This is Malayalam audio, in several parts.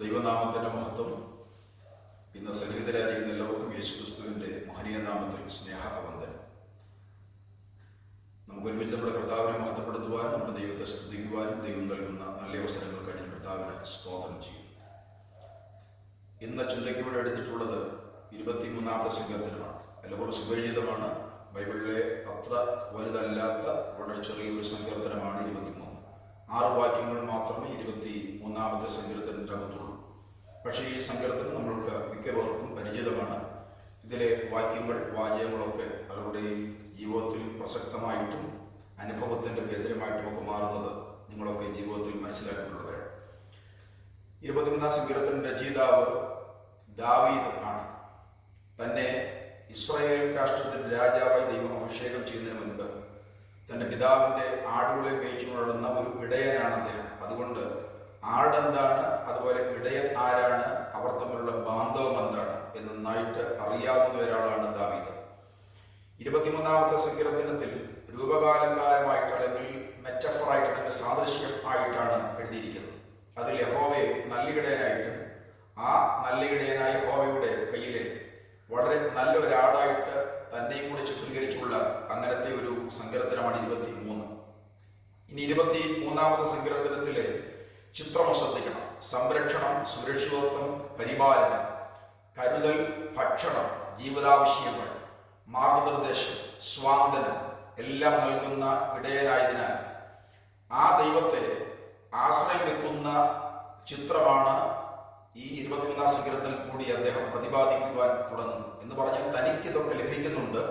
ദൈവനാമത്തിൻ്റെ മഹത്വം. ഇന്ന് സന്നിഹിതരായിരിക്കുന്ന എല്ലാവർക്കും യേശുക്രിസ്തുവിൻ്റെ മഹനീയ നാമത്തിൽ സ്നേഹവന്ദനം. നമുക്ക് ഒരുമിച്ച് നമ്മുടെ കർത്താവിനെ മഹത്വപ്പെടുത്തുവാൻ, നമ്മുടെ ദൈവത്തെ സ്തുതിക്കുവാനും ദൈവം നൽകുന്ന നല്ല അവസരങ്ങൾ കഴിഞ്ഞ കർത്താവിനെ സ്തോത്രം ചെയ്യും. ഇന്ന് ചിന്തയ്ക്ക് വേണ്ടി എടുത്തിട്ടുള്ളത് 23-ാമത്തെ സങ്കീർത്തനമാണ്. എല്ലാവർക്കും സുപരിചിതമാണ്. ബൈബിളിലെ അത്ര വലുതല്ലാത്ത വളരെ ചെറിയൊരു സങ്കീർത്തനമാണ് 23. 6 വാക്യങ്ങൾ മാത്രമേ 23-ാമത്തെ സങ്കീർത്തനത്തിൻ്റെ അകത്തുള്ളൂ. പക്ഷേ ഈ സങ്കീർത്തനം നമ്മൾക്ക് മിക്കവർക്കും പരിചിതമാണ്. ഇതിലെ വാചകങ്ങളൊക്കെ അവരുടെ ജീവിതത്തിൽ പ്രസക്തമായിട്ടും അനുഭവത്തിൻ്റെ കേന്ദ്രമായിട്ടും ഒക്കെ മാറുന്നത് നിങ്ങളൊക്കെ ജീവിതത്തിൽ മനസ്സിലാക്കിയിട്ടുള്ളവരാണ്. 23-ാം സങ്കീർത്തനത്തിൻ്റെ രചയിതാവ് ദാവീദ് ആണ്. തന്നെ ഇസ്രായേൽ രാഷ്ട്രത്തിൻ്റെ രാജാവായി ദൈവം അഭിഷേകം ചെയ്യുന്നതിന് മുൻപ് തൻ്റെ പിതാവിൻ്റെ ആടുകളെ മേയിച്ചു കൊള്ളുന്ന ഒരു ഇടയനാണ് അദ്ദേഹം. അതുകൊണ്ട് ആടെന്താണ്, അതുപോലെ ഇടയൻ ആരാണ്, അവർ തമ്മിലുള്ള ബാന്ധവം എന്താണ് എന്ന് നന്നായിട്ട് അറിയാവുന്ന ഒരാളാണ് ദാവീദ്. 23-ാമത്തെ സങ്കീർത്തനത്തിൽ രൂപകാലങ്കാരമായിട്ട് അല്ലെങ്കിൽ മെറ്റഫറായിട്ട് അല്ലെങ്കിൽ സാദൃശ്യം ആയിട്ടാണ് എഴുതിയിരിക്കുന്നത്. അതിൽ യഹോവയെ നല്ല ഇടയനായിട്ടും ആ നല്ല ഇടയനായ യഹോവയുടെ കയ്യിലെ വളരെ നല്ല ഒരാടായിട്ട് തന്നെയും കൂടി ചിത്രീകരിച്ചുള്ള അങ്ങനത്തെ ഒരു സങ്കീർത്തനമാണ് 23. ഇനി 23-ാമത്തെ സങ്കീർത്തനത്തിലെ ചിത്രം ശ്രദ്ധിക്കണം. സംരക്ഷണം, സുരക്ഷിതത്വം, പരിപാലനം, കരുതൽ, ഭക്ഷണം, ജീവിതാവശ്യങ്ങൾ, മാർഗനിർദ്ദേശം, സ്വാന്തനം എല്ലാം നൽകുന്ന ഇടയനായതിനാൽ ആ ദൈവത്തെ ആശ്രയം വെക്കുന്ന ചിത്രമാണ് ഈ 23-ാം സങ്കീർത്തനത്തിൽ കൂടി അദ്ദേഹം പ്രതിപാദിക്കുവാൻ തുടങ്ങുന്നു. എന്ന് പറഞ്ഞാൽ തനിക്ക് ഇതൊക്കെ ലഭിക്കുന്നുണ്ട്.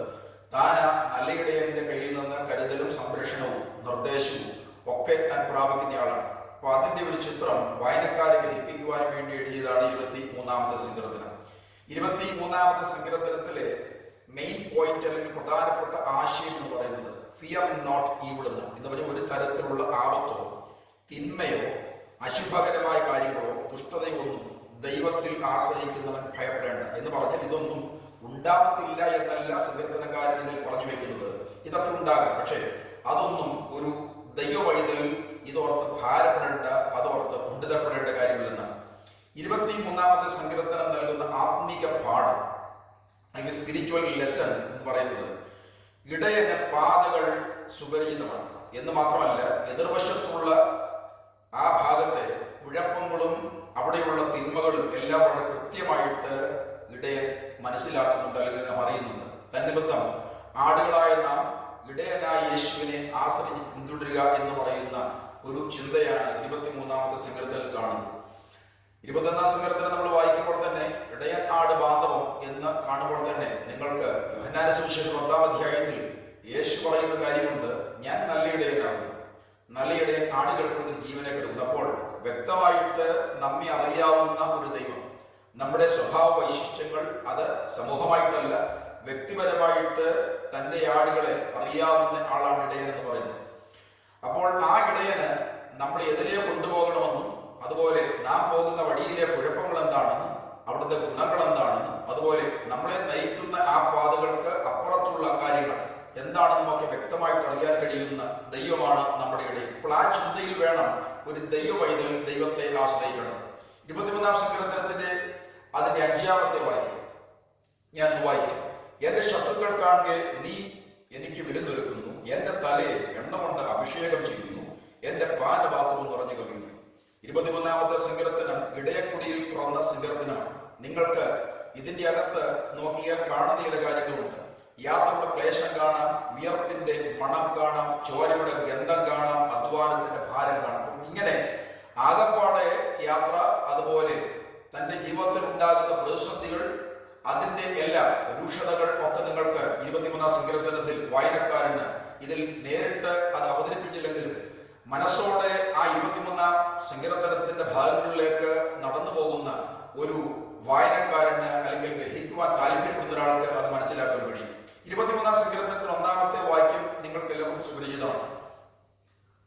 താൻ ആ നല്ല ഇടയന്റെ കയ്യിൽ നിന്ന് കരുതലും സംരക്ഷണവും നിർദ്ദേശവും ഒക്കെ താൻ പ്രാപിക്കുന്നയാളാണ്. അപ്പൊ അതിന്റെ ഒരു ചിത്രം വായനക്കാരെ ഗ്രഹിപ്പിക്കുവാൻ വേണ്ടി എഴുതിയതാണ് 23-ാമത്തെ സങ്കീർത്തനം. 23-ാമത്തെ സങ്കീർത്തനത്തിലെ മെയിൻ പോയിന്റ് അല്ലെങ്കിൽ പ്രധാനപ്പെട്ട ആശയം എന്ന് പറയുന്നത് ഫിയർ നോട്ട് ഈവിൾ എന്ന് പറഞ്ഞാൽ ഒരു തരത്തിലുള്ള ആപത്തോ തിന്മയോ അശുഭകരമായ കാര്യങ്ങളോ ദുഷ്ടതയോ ഒന്നും ദൈവത്തിൽ ആശ്രയിക്കുന്നവൻ ഭയപ്പെടേണ്ട എന്ന് പറഞ്ഞാൽ ഇതൊന്നും ഉണ്ടാകത്തില്ല എന്നല്ല സങ്കീർത്തനക്കാരൻ ഇതിൽ പറഞ്ഞു വെക്കുന്നത്. ഇതൊക്കെ ഉണ്ടാകാം, പക്ഷേ അതൊന്നും ഒരു ദൈവവൈതൽ ഇതോർത്ത് ഭാരപ്പെടേണ്ട, അതോർത്ത് കുണ്ഠിതപ്പെടേണ്ട കാര്യമില്ലെന്നാണ്. 23-ാമത്തെ സങ്കീർത്തനം നൽകുന്ന ആത്മീക പാഠം അല്ലെങ്കിൽ സ്പിരിച്വൽ ലെസൺ എന്ന് പറയുന്നത് ഇടയന് പാതകൾ സുപരിചിതമാണ് എന്ന് മാത്രമല്ല, എതിർവശത്തുള്ള ആ ഭാഗത്തെ കുഴപ്പങ്ങളും അവിടെയുള്ള തിന്മകളും എല്ലാം വളരെ കൃത്യമായിട്ട് ഇടയൻ മനസ്സിലാക്കുന്നുണ്ട് അല്ലെങ്കിൽ നാം അറിയുന്നുണ്ട്. തന്നിമിത്തം ആടുകളായ നാം ഇടയനായ യേശുവിനെ ആശ്രയിച്ച് പിന്തുടരുക എന്ന് പറയുന്ന ഒരു ചിന്തയാണ് 23-ാമത്തെ സങ്കീർത്തനത്തിൽ കാണുന്നത്. 21-ാം സങ്കീർത്തനം നമ്മൾ വായിക്കുമ്പോൾ തന്നെ ഇടയൻ ആട് ബാന്ധവം എന്ന് കാണുമ്പോൾ തന്നെ നിങ്ങൾക്ക് യോഹന്നാന്റെ സുവിശേഷം 10-ാം അധ്യായത്തിൽ യേശു പറയുന്ന കാര്യമുണ്ട്, ഞാൻ നല്ല ഇടയനാകുന്നു, നല്ല ഇടയൻ ആടുകൾക്ക് ജീവനെ കൊടുക്കുന്നു. അപ്പോൾ വ്യക്തമായിട്ട് നമ്മെ അറിയാവുന്ന ഒരു ദൈവം, നമ്മുടെ സ്വഭാവ വൈശിഷ്ട്യങ്ങൾ അത് സമൂഹമായിട്ടല്ല വ്യക്തിപരമായിട്ട് തൻ്റെ ആടുകളെ അറിയാവുന്ന ആളാണ് ഇടയൻ എന്ന് പറയുന്നത്. അപ്പോൾ ആ ഇടയന് നമ്മളെ എതിരെ കൊണ്ടുപോകണമെന്നും അതുപോലെ നാം പോകുന്ന വഴിയിലെ കുഴപ്പങ്ങൾ എന്താണെന്നും അവിടുത്തെ ഗുണങ്ങൾ എന്താണെന്നും അതുപോലെ നമ്മളെ നയിക്കുന്ന ആ പാതകൾക്ക് അപ്പുറത്തുള്ള കാര്യങ്ങൾ എന്താണെന്നും ഒക്കെ വ്യക്തമായിട്ട് അറിയാൻ കഴിയുന്ന ദൈവമാണ് നമ്മുടെ ഇടയിൽ. അപ്പോൾ ആ ചിന്തയിൽ വേണം ഒരു ദൈവവൈതൽ ദൈവത്തെ ആശ്രയിക്കണം. 23-ാം സങ്കീർത്തനത്തിന്റെ അതിന്റെ 5-ാമത്തെ വാക്യം ഞാൻ വായിക്കാം. എന്റെ ശത്രുക്കൾ കാണുക നീ എനിക്ക് വിരുന്നൊരുക്കുന്നു, എന്റെ തലയെ എണ്ണ കൊണ്ട് അഭിഷേകം ചെയ്യുന്നു, എന്റെ പാനപാത്രവും നിറഞ്ഞു കവിയുന്നു. 23-ാമത്തെ സങ്കീർത്തനം ഇടയക്കുടിയിൽ പിറന്ന സങ്കീർത്തനമാണ്. നിങ്ങൾക്ക് ഇതിന്റെ അകത്ത് നോക്കിയാൽ കാണുന്ന ചില കാര്യങ്ങളുണ്ട്. യാത്രയുടെ ക്ലേശം കാണാം, വിയർപ്പിന്റെ മണം കാണാം, ചോരയുടെ ഗന്ധം കാണാം, അധ്വാനത്തിന്റെ ഭാരം കാണാം. ഇങ്ങനെ ആകപ്പാടെ യാത്ര, അതുപോലെ തന്റെ ജീവിതത്തിൽ ഉണ്ടാകുന്ന പ്രതിസന്ധികൾ, അതിന്റെ എല്ലാ രൂക്ഷതകൾ ഒക്കെ നിങ്ങൾക്ക് 23-ാം സങ്കീർത്തനത്തിൽ വായനക്കാരന് ഇതിൽ നേരിട്ട് അത് അവതരിപ്പിച്ചില്ലെങ്കിലും മനസ്സോടെ ആ 23-ാം സങ്കീർത്തനത്തിന്റെ ഭാഗങ്ങളിലേക്ക് നടന്നു പോകുന്ന ഒരു വായനക്കാരന് അല്ലെങ്കിൽ ഗ്രഹിക്കുവാൻ താല്പര്യപ്പെടുന്ന ഒരാൾക്ക് അത് മനസ്സിലാക്കാൻ കഴിയും. 23-ാം സങ്കീർത്തനത്തിൽ 1-ാമത്തെ വാക്യം നിങ്ങൾക്ക് എല്ലാവർക്കും സുപരിചിതമാണ്.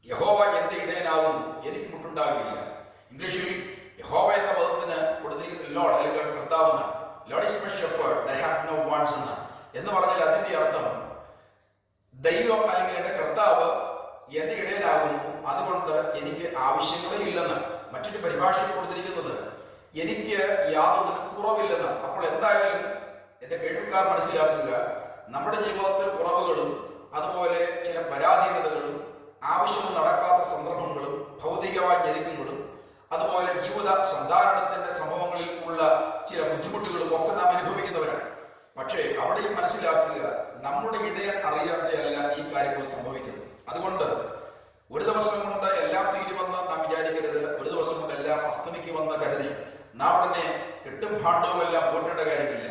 യഹോവ എന്റെ ഇടയനാകുന്നു, എനിക്ക് മുട്ടുണ്ടാകുകയില്ല. ഇംഗ്ലീഷിൽ യഹോവ എന്ന പദത്തിന് കൊടുത്തിരിക്കുന്ന ലോർഡ് അല്ലെങ്കിൽ കർത്താവ് എന്നാണ്. Lord is my shepherd that have no wants എന്ന് പറഞ്ഞാൽ അതിന്റെ അർത്ഥം ദൈവം അല്ലെങ്കിൽ എന്റെ കർത്താവ് എന്റെ ഇടയനാകുന്നു, അതുകൊണ്ട് എനിക്ക് ആവശ്യങ്ങളേ ഇല്ലെന്ന്. മറ്റൊരു പരിഭാഷയിൽ കൊടുത്തിരിക്കുന്നത് എനിക്ക് യാതൊന്നിനും കുറവില്ലെന്ന്. അപ്പോൾ എന്തായാലും എന്റെ കേൾവിക്കാർ മനസ്സിലാക്കുക, നമ്മുടെ ജീവിതത്തിൽ കുറവുകളും അതുപോലെ ചില പരാധീനതകളും ആവശ്യം നടക്കാത്ത സന്ദർഭങ്ങളും ഭൗതികമായ ഞെരുക്കങ്ങളും അതുപോലെ ജീവിത സന്ധാരണത്തിന്റെ സംഭവങ്ങളിൽ ഉള്ള ചില ബുദ്ധിമുട്ടുകളും ഒക്കെ നാം അനുഭവിക്കുന്നവരാണ്. പക്ഷേ അവിടെയും മനസ്സിലാക്കുക, നമ്മുടെ ഇടയൻ അറിയാതെയല്ല ഈ കാര്യങ്ങൾ സംഭവിക്കുന്നത്. അതുകൊണ്ട് ഒരു ദിവസം കൊണ്ട് എല്ലാം തീരുമെന്ന് നാം വിചാരിക്കരുത്. ഒരു ദിവസം കൊണ്ട് എല്ലാം അസ്തമിക്കുമെന്ന് കരുതി നാം ഉടനെ കെട്ടും ഭാണ്ഡവും എല്ലാം പോറ്റേണ്ട കാര്യമില്ല.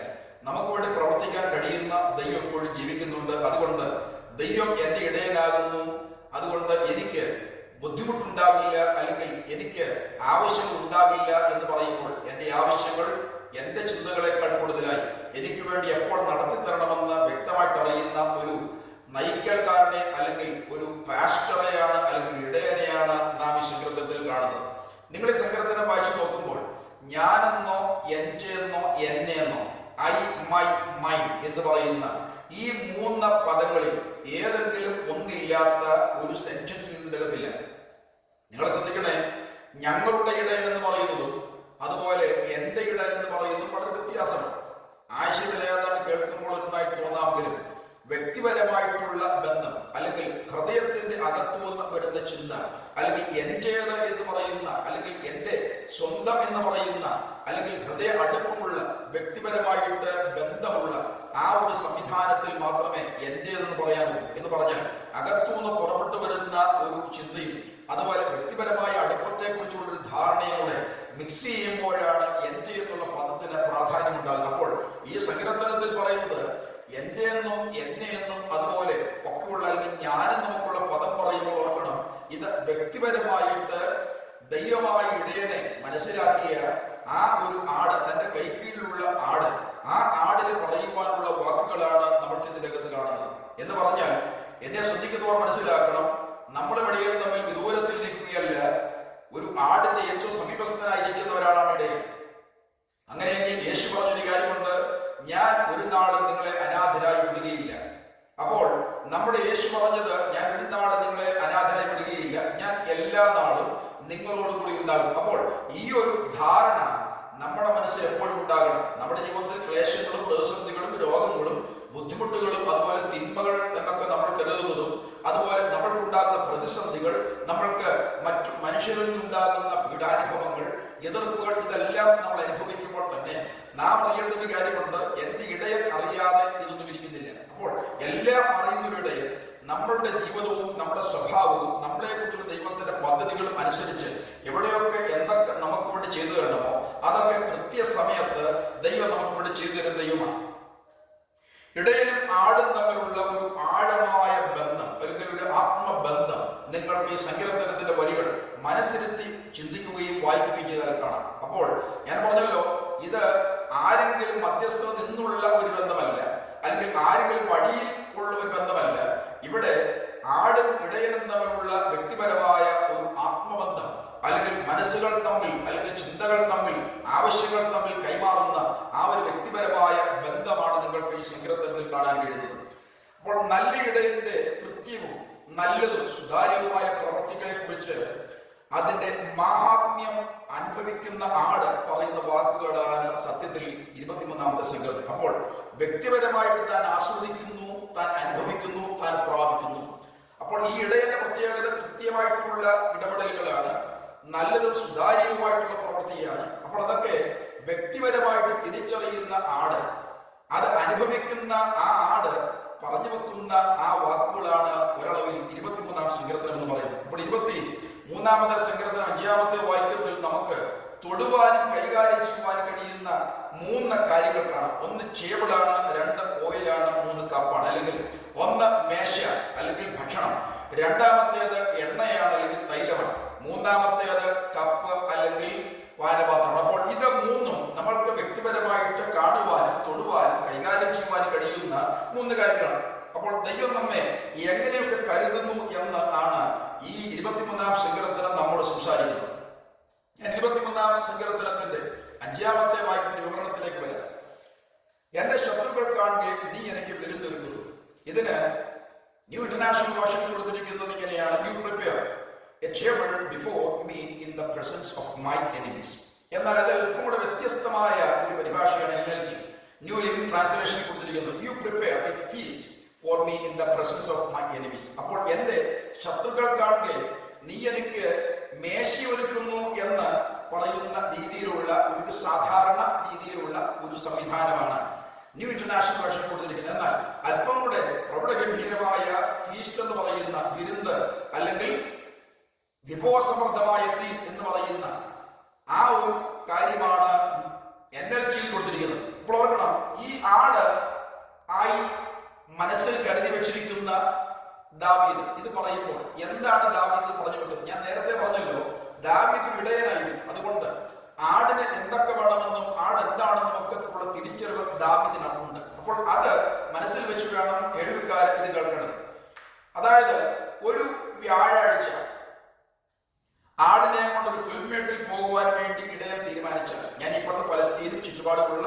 നമുക്ക് വേണ്ടി പ്രവർത്തിക്കാൻ കഴിയുന്ന ദൈവം എപ്പോഴും ജീവിക്കുന്നുണ്ട്. അതുകൊണ്ട് ദൈവം എന്റെ ഇടയനാകുന്നു, അതുകൊണ്ട് എനിക്ക് ബുദ്ധിമുട്ടുണ്ടാവില്ല, അല്ലെങ്കിൽ എനിക്ക് ആവശ്യങ്ങൾ ഉണ്ടാവില്ല എന്ന് പറയുമ്പോൾ എന്റെ ആവശ്യങ്ങൾ എന്റെ ചിന്തകളെക്കാൾ കൂടുതലായി എനിക്ക് വേണ്ടി എപ്പോൾ നടത്തി തരണമെന്ന് വ്യക്തമായിട്ട് അറിയുന്ന ഒരു നയിക്കൽക്കാരനെ അല്ലെങ്കിൽ ഒരു പാസ്റ്ററെയാണ് അല്ലെങ്കിൽ ഇടയനെയാണ് നാം ഈ സങ്കീർത്തനത്തിൽ കാണുന്നത്. നിങ്ങൾ ഈ സങ്കീർത്തനം വായിച്ചു നോക്കുമ്പോൾ ഞാനെന്നോ എന്റെയെന്നോ എന്നെയെന്നോ ഐ മൈ മൈൻ എന്ന് പറയുന്ന ഈ 3 പദങ്ങളിൽ ഏതെങ്കിലും ഒന്നില്ലാത്ത ഒരു സെന്റൻസിൽ ഇതിനകത്തില്ല. നിങ്ങൾ ശ്രദ്ധിക്കണേ, ഞങ്ങളുടെ ഇടയൻ എന്ന് പറയുന്നതും അതുപോലെ എന്റെ ഇടയൻ എന്ന് പറയുന്നതും വളരെ വ്യത്യാസമാണ്. ആശയത്തിൽ ഏതാണ്ട് കേൾക്കുമ്പോൾ ഒന്നായിട്ട് തോന്നാമെങ്കിലും വ്യക്തിപരമായിട്ടുള്ള ബന്ധം അല്ലെങ്കിൽ ഹൃദയത്തിന്റെ അകത്തുവന്ന് വരുന്ന ചിന്ത അല്ലെങ്കിൽ എന്റേത് എന്ന് പറയുന്ന അല്ലെങ്കിൽ എന്റെ സ്വന്തം എന്ന് പറയുന്ന അല്ലെങ്കിൽ ഹൃദയ അടുപ്പമുള്ള വ്യക്തിപരമായിട്ട് ബന്ധമുള്ള ആ ഒരു സംവിധാനത്തിൽ മാത്രമേ എന്റേതെന്ന് പറയാനുള്ളൂ. എന്ന് പറഞ്ഞാൽ അകത്തുനിന്ന് പുറപ്പെട്ടു വരുന്ന ഒരു ചിന്തയും അതുപോലെ വ്യക്തിപരമായ അടുപ്പത്തെ കുറിച്ചുള്ള ഒരു ധാരണയോടെ മിക്സ് ചെയ്യുമ്പോഴാണ് എന്റെ എന്നുള്ള പദത്തിന് പ്രാധാന്യം ഉണ്ടാകുക. അപ്പോൾ ഈ സങ്കീർത്തനത്തിൽ പറയുന്നത് എന്റെ എന്നും എന്നെ എന്നും അതുപോലെ ഒക്കെയുള്ള അല്ലെങ്കിൽ ഞാനെന്നും ഒക്കെയുള്ള പദം പറയുമ്പോൾ ഓർക്കണം, ഇത് വ്യക്തിപരമായിട്ട് ദൈവമായ ഇടയനെ മനസ്സിലാക്കിയ ആ ഒരു ആട്, തന്റെ കൈക്കീഴിലുള്ള ആട്, ആ ആടിന് പറയുവാനുള്ള വാക്കുകളാണ് നമ്മൾക്ക് ഇതിനകത്ത് കാണുന്നത്. എന്ന് പറഞ്ഞാൽ എന്നെ ശ്രദ്ധിക്കുന്നവർ മനസ്സിലാക്കണം, നമ്മുടെ ഇടയിൽ തമ്മിൽ വിദൂരത്തിൽ ഇരിക്കുകയല്ല, ഒരു ആടിന്റെ ഏറ്റവും സമീപസ്ഥനായിരിക്കുന്ന ഒരാളാണ് ഇടയൻ. അങ്ങനെയെങ്കിൽ യേശു പറഞ്ഞൊരു കാര്യമുണ്ട്, ഞാൻ ഒരു നാളും നിങ്ങളെ അനാഥരായി വിടുകയില്ല. അപ്പോൾ നമ്മുടെ യേശു പറഞ്ഞത്, ഞാൻ ഒരു നാളും നിങ്ങളെ അനാഥരായി വിടുകയില്ല, ഞാൻ എല്ലാ നാളും നിങ്ങളോട് കൂടി ഉണ്ടാകും. അപ്പോൾ ഈ ഒരു ധാരണ നമ്മുടെ മനസ്സിൽ എപ്പോഴും ഉണ്ടാകണം. നമ്മുടെ ജീവിതത്തിൽ ക്ലേശങ്ങളും പ്രതിസന്ധികളും രോഗങ്ങളും ബുദ്ധിമുട്ടുകളും അതുപോലെ തിന്മകൾ എന്നൊക്കെ നമ്മൾ കരുതുന്നതും അതുപോലെ നമ്മൾക്കുണ്ടാകുന്ന പ്രതിസന്ധികൾ, നമ്മൾക്ക് മറ്റു മനുഷ്യരിൽ നിന്നുണ്ടാകുന്ന പീഡാനുഭവങ്ങൾ, എതിർപ്പുകൾ, ഇതെല്ലാം നമ്മൾ അനുഭവിക്കുമ്പോൾ തന്നെ നാം അറിയേണ്ട ഒരു കാര്യമുണ്ട്, എന്റെ ഇടയൻ അറിയാതെ ഇതൊന്നും ഇരിക്കുന്നില്ല. അപ്പോൾ എല്ലാം അറിയുന്നൊരു ഇടയൻ നമ്മളുടെ ജീവിതവും നമ്മുടെ സ്വഭാവവും നമ്മളെ കൊണ്ടുള്ള ദൈവത്തിന്റെ പദ്ധതികളും അനുസരിച്ച് എവിടെയൊക്കെ എന്തൊക്കെ നമുക്ക് വേണ്ടി ചെയ്തു തരണമോ അതൊക്കെ കൃത്യസമയത്ത് ദൈവം നമുക്ക് വേണ്ടി ചെയ്തു തരുന്ന ദൈവമാണ്. ഇടയനും ആടും തമ്മിലുള്ള ഒരു ആഴമായ ബന്ധം അല്ലെങ്കിൽ ഒരു ആത്മബന്ധം നിങ്ങൾക്ക് ഈ സങ്കീർത്തനത്തിന്റെ വരികൾ മനസ്സിരുത്തി ചിന്തിക്കുകയും വായിക്കുകയും ചെയ്താൽ കാണാം. അപ്പോൾ ഞാൻ പറഞ്ഞല്ലോ, ഇത് ആരെങ്കിലും മധ്യസ്ഥത നിന്നുള്ള ഒരു ബന്ധമല്ല, അല്ലെങ്കിൽ ആരെങ്കിലും വഴിയിൽ ഉള്ള ഒരു ബന്ധമല്ല. ഇവിടെ ആടും ഇടയനും തമ്മിലുള്ള വ്യക്തിപരമായ ഒരു ആത്മബന്ധം അല്ലെങ്കിൽ മനസ്സുകൾ തമ്മിൽ അല്ലെങ്കിൽ ചിന്തകൾ തമ്മിൽ ആവശ്യങ്ങൾ തമ്മിൽ കൈമാറുന്ന ആ ഒരു വ്യക്തിപരമായ ബന്ധമാണ് നിങ്ങൾക്ക് ഈ സങ്കീർത്തനത്തിൽ കാണാൻ കഴിയുന്നത്. അപ്പോൾ നല്ല ഇടയന്റെ കൃത്യവും നല്ലതും സുതാര്യവുമായ പ്രവർത്തികളെ കുറിച്ച് അതിന്റെ മാഹാത്മ്യം അനുഭവിക്കുന്ന ആട് പറയുന്ന വാക്കുകളാണ് സത്യത്തിൽ 23-ാമത്തെ സങ്കീർത്തനം. അപ്പോൾ വ്യക്തിപരമായിട്ട് താൻ ആസ്വദിക്കുന്നു, താൻ അനുഭവിക്കുന്നു, താൻ പ്രാപിക്കുന്നു. അപ്പോൾ ഈ ഇടയന്റെ പ്രത്യേകത കൃത്യമായിട്ടുള്ള ഇടപെടലുകളാണ്, നല്ലതും സുതാര്യവുമായിട്ടുള്ള പ്രവൃത്തിയാണ്. അപ്പോൾ അതൊക്കെ വ്യക്തിപരമായിട്ട് തിരിച്ചറിയുന്ന ആട്, അത് അനുഭവിക്കുന്ന ആ ആട് പറഞ്ഞു വെക്കുന്ന ആ വാക്കുകളാണ് ഒരളവിൽ 23-ാം സങ്കീർത്തനം എന്ന് പറയുന്നത്. അപ്പോൾ 23-ാമത്തെ സങ്കീർത്തനം 5-ാമത്തെ വാക്യത്തിൽ നമുക്ക് തൊടുവാനും കൈകാര്യം ചെയ്യുവാനും കഴിയുന്ന 3 കാര്യങ്ങൾ കാണാം. 1 ചേബിളാണ്, 2 ഓയിലാണ്, 3 കപ്പാണ്. അല്ലെങ്കിൽ 1 മേശ അല്ലെങ്കിൽ ഭക്ഷണം, 2-ാമത്തേത് എണ്ണയാണ് അല്ലെങ്കിൽ തൈലമാണ്, 3-ാമത്തേത് കപ്പ് അല്ലെങ്കിൽ പാനപാത്രം. അപ്പോൾ ഇത് 3ഉം നമ്മൾക്ക് വ്യക്തിപരമായിട്ട് കാണുവാനും തൊടുവാനും കൈകാര്യം ചെയ്യുവാനും കഴിയുന്ന 3 കാര്യങ്ങളാണ്. അപ്പോൾ ദൈവം നമ്മെ എങ്ങനെയൊക്കെ കരുതുന്നു എന്ന് ആണ് ഈ 23-ാം സങ്കീർത്തനം നമ്മോട് സംസാരിക്കുന്നത്. ഞാൻ 23-ാം സങ്കീർത്തനത്തിന്റെ 5-ാമത്തെ വാക്യത്തിന്റെ വിവരണത്തിലേക്ക് വരാം. എന്റെ ശത്രുക്കൾ കാണുകയും നീ എനിക്ക് വിരുന്നൊരുക്കുന്നു. ഇതിന് ന്യൂ ഇന്റർനാഷണൽ വേർഷൻ കൊടുത്തിരിക്കുന്നത് ഇങ്ങനെയാണ്, you prepare a table before me in the presence of my enemies. എന്നാൽ അത് അല്പം കൂടെ വ്യത്യസ്തമായ ഒരു പരിഭാഷയാണ് NLT, ന്യൂ ലിവിംഗ് ട്രാൻസ്ലേഷൻ കൊടുത്തിരിക്കുന്നത്. You prepare a feast for me in the presence of my enemies. അപ്പോൾ എന്റെ ശത്രുക്കൾ കാണുക നീ എനിക്ക് മേശ ഒരുക്കുന്നു എന്ന് പറയുന്ന രീതിയിലുള്ള ഒരു സാധാരണ രീതിയിലുള്ള ഒരു സംവിധാനമാണ് ന്യൂ ഇന്റർനാഷണൽ വേർഷൻ കൊടുത്തിരിക്കുന്നത്. എന്നാൽ അല്പം കൂടെ പ്രൗഢഗംഭീരമായ ഫീസ്റ്റ് എന്ന് പറയുന്ന വിരുന്ന് അല്ലെങ്കിൽ വിഭവസമൃദ്ധമായ തീൻ എന്ന് പറയുന്ന ആ ഒരു കാര്യമാണ് NLT കൊടുത്തിരിക്കുന്നത്. ഇപ്പോൾ ഓർക്കണം, ഈ ആട് ആയി മനസ്സിൽ കരുതി വെച്ചിരിക്കുന്ന ദാവീദ് ഇത് പറയുമ്പോൾ എന്താണ് ദാവീദ് പറഞ്ഞു വെക്കുന്നത്? ഞാൻ നേരത്തെ പറഞ്ഞല്ലോ, ദാവീദ് ഇടയനായിരുന്നു. അതുകൊണ്ട് ആടിന് എന്തൊക്കെ വേണമെന്നും ആട് എന്താണെന്നും ഒക്കെ ഉള്ള തിരിച്ചറിവ് ദാവീദിനുണ്ട്. അപ്പോൾ അത് മനസ്സിൽ വെച്ച് വേണം എഴുത്തുകാരൻ ഇത് കേൾക്കേണ്ടത്. അതായത് ഒരു വ്യാഴാഴ്ച ആടിനെ കൊണ്ടൊരു പുൽമേട്ടിൽ പോകുവാൻ വേണ്ടി ഇടയൻ തീരുമാനിച്ചാൽ, ഞാൻ ഇപ്പോഴത്തെ പലസ്തീനും ചുറ്റുപാടുമുള്ള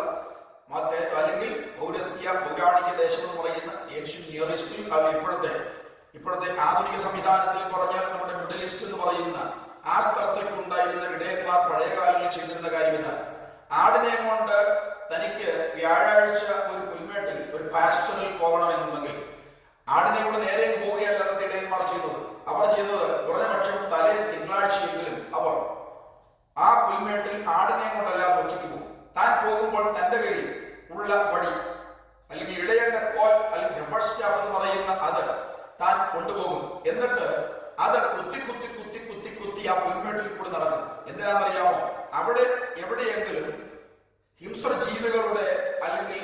അല്ലെങ്കിൽ പൗരാണിക ദേശം എന്ന് പറയുന്ന ഏഷ്യൻ നിയർ ഈസ്റ്റിൽ, ഇപ്പോഴത്തെ ആധുനിക സംവിധാനത്തിൽ പറഞ്ഞാൽ നമ്മുടെ മിഡിൽ ഈസ്റ്റ് എന്ന് പറയുന്ന ആ സ്ഥലത്തേക്ക് ഉണ്ടായിരുന്ന ഇടയന്മാർ പഴയകാലങ്ങളിൽ ചെയ്തിരുന്ന കാര്യം ഇതാണ്. ആടിനെ കൊണ്ട് തനിക്ക് വ്യാഴാഴ്ച ഒരു പുൽമേട്ടിൽ ഒരു പാസ്റ്ററിൽ പോകണമെന്നുണ്ടെങ്കിൽ ആടിനെ കൊണ്ട് നേരെ പോവുകയല്ല അന്നത്തെ ഇടയന്മാർ ചെയ്യുന്നത്. അവർ ചെയ്യുന്നത് കുറഞ്ഞപക്ഷം തലേ തിങ്കളാഴ്ചയെങ്കിലും അവർ ആ പുൽമേട്ടിൽ ആടിനെ കൊണ്ടല്ലാതെ ഒറ്റയ്ക്ക് പോകും. താൻ പോകുമ്പോൾ തന്റെ കയ്യിൽ ഉള്ള വടി അല്ലെങ്കിൽ ഇടയന്റെ കോൽ അല്ലെങ്കിൽ ഷെപ്പേർഡ് സ്റ്റാഫ് എന്ന് പറയുന്ന അത് താൻ കൊണ്ടുപോകും. എന്നിട്ട് അത് കുത്തി കുത്തി കുത്തി കുത്തി കുത്തി ആ പുൽമേട്ടിൽ കൂടി നടക്കും. എന്തിനാണെന്നറിയാമോ? അവിടെ എവിടെയെങ്കിലും ഹിംസ്ര ജീവികളുടെ അല്ലെങ്കിൽ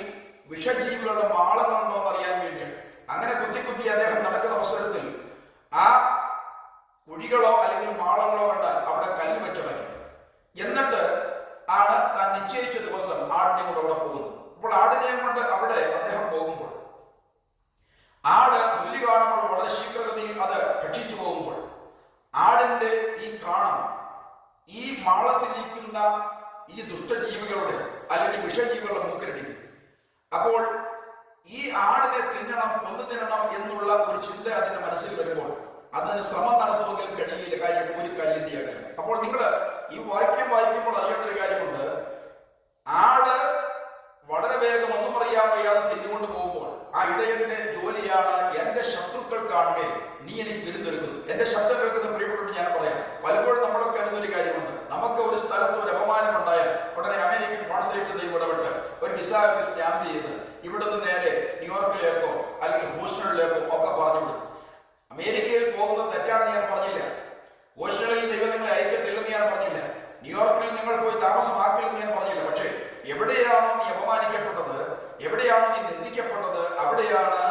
വിഷജീവികളുടെ മാളങ്ങളുണ്ടോ എന്ന് അറിയാൻ വേണ്ടിയാണ്. അങ്ങനെ കുത്തി കുത്തി അദ്ദേഹം നടക്കുന്ന അവസരത്തിൽ ആ കുഴികളോ അല്ലെങ്കിൽ മാളങ്ങളോ കണ്ടാൽ അവിടെ കല്ല് വെച്ചടയ്ക്കും. എന്നിട്ട് ആണ് താൻ നിശ്ചയിച്ച ദിവസം ആടിനെ കൊണ്ട് അവിടെ പോകുന്നത്. അപ്പോൾ ആടിനെയും കൊണ്ട് അവിടെ അദ്ദേഹം പോകുമ്പോൾ ആട് പുല്ല് കാണുമ്പോൾ വളരെ ശീഘ്രഗതിയിൽ അത് ഭക്ഷിച്ചു പോകുമ്പോൾ ആടിന്റെ ഈ ക്രാണം ഈ മാളത്തിലിരിക്കുന്ന ഈ ദുഷ്ടജീവികളുടെ അല്ലെങ്കിൽ വിഷജീവികളുടെ മൂക്കിലടിക്കും. അപ്പോൾ ഈ ആടിനെ തിന്നണം, കൊന്നു തിന്നണം എന്നുള്ള ഒരു ചിന്ത അതിന്റെ മനസ്സിൽ വരുമ്പോൾ അതിന് ശ്രമം നടത്തുമെങ്കിലും കഴിയില്ല. കാര്യം ഒരു കല്ലിന്റെ അകലം. അപ്പോൾ നിങ്ങൾ ഈ വായിക്കുമ്പോൾ അറിയേണ്ട ഒരു കാര്യമുണ്ട്. ആട് വളരെ വേഗം ഒന്നും അറിയാൻ വയ്യാതെ തിന്നുകൊണ്ട് പോകുമ്പോൾ ആ ഇടയന്റെ ജോലിയാണ് എന്റെ ശത്രുക്കൾ കാണുക നീ എനിക്ക് വിരുന്നൊരുക്കുന്നു. എന്റെ ശബ്ദം കേൾക്കുന്ന പ്രിയപ്പെട്ടോട് ഞാൻ പറയാം, പലപ്പോഴും നമ്മളൊക്കെ അറിയുന്നൊരു കാര്യമുണ്ട്. നമുക്ക് ഒരു സ്ഥലത്ത് ഒരു അപമാനം ഉണ്ടായാൽ ഉടനെ അമേരിക്കൻ കോൺസുലേറ്റ് ദൈവം ഇടപെട്ട് ഒരു വിസ ഒക്കെ സ്റ്റാമ്പ് ചെയ്ത് ഇവിടുന്ന് നേരെ ന്യൂയോർക്കിലേക്കോ അല്ലെങ്കിൽ ഹൂസ്റ്റണിലേക്കോ ഒക്കെ പറഞ്ഞുവിടും. അമേരിക്കയിൽ പോകുന്നത് തെറ്റാണെന്ന് ഞാൻ പറഞ്ഞില്ല. ഹൂസ്റ്റണിൽ ദൈവം നിങ്ങളെ അയക്കത്തില്ലെന്ന് ഞാൻ പറഞ്ഞില്ല. ന്യൂയോർക്കിൽ നിങ്ങൾ പോയി താമസമാക്കില്ലെന്ന് ഞാൻ പറഞ്ഞില്ല. പക്ഷേ എവിടെയാണോ നീ അപമാനിക്കപ്പെട്ടത്, എവിടെയാണോ നീ നിന്ദിക്കപ്പെട്ടത്, അവിടെയാണ്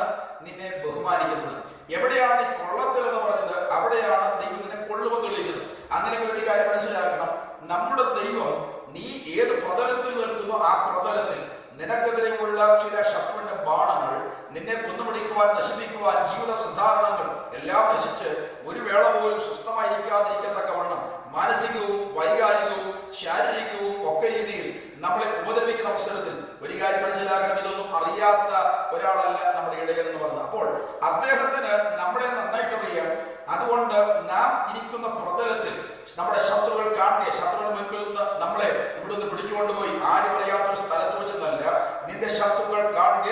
നിന്നെ ബഹുമാനിക്കുന്നത്. എവിടെയാണ് നീ കൊള്ളത്തിൽ എന്ന് പറഞ്ഞത്, അവിടെയാണ് ദൈവം നിന്നെ കൊള്ളുമെന്ന് തെളിയിക്കുന്നത്. അങ്ങനെ ഒരു കാര്യം മനസ്സിലാക്കണം. നമ്മുടെ ദൈവം നീ ഏത് പ്രതലത്തിൽ നിൽക്കുന്നോ ആ പ്രതലത്തിൽ നിനക്കെതിരെയുള്ള ചില ശത്രുവിന്റെ ബാണങ്ങൾ നിന്നെ കൊന്നുപിടിക്കുവാൻ, നശിപ്പിക്കുവാൻ, ജീവിത സാധാരണങ്ങൾ എല്ലാം നശിച്ച് ഒരു വേള പോലും സ്വസ്ഥമായിരിക്കാതിരിക്കത്തക്കവണ്ണം മാനസികവും വൈകാരികവും ശാരീരികവും ഒക്കെ രീതിയിൽ നമ്മളെ ഉപദ്രവിക്കുന്ന അവസരത്തിൽ ഒരു കാര്യം മനസ്സിലാക്കണം, ഇതൊന്നും അറിയാത്ത ഒരാളല്ല നമ്മുടെ ഇടയൻ എന്ന് പറഞ്ഞത്. അപ്പോൾ അദ്ദേഹത്തിന് നമ്മളെ നന്നായിട്ട് അറിയാം. അതുകൊണ്ട് നാം ഇരിക്കുന്ന പ്രതലത്തിൽ നമ്മുടെ ശത്രുക്കൾ കാണുക, ശത്രുവിന് മുൻപിൽ നിന്ന് നമ്മളെ ഇവിടുന്ന് പിടിച്ചുകൊണ്ടുപോയി ആരും അറിയാത്തൊരു സ്ഥലത്ത് വെച്ചെന്നല്ല, നിന്റെ ശത്രുക്കൾ കാണുക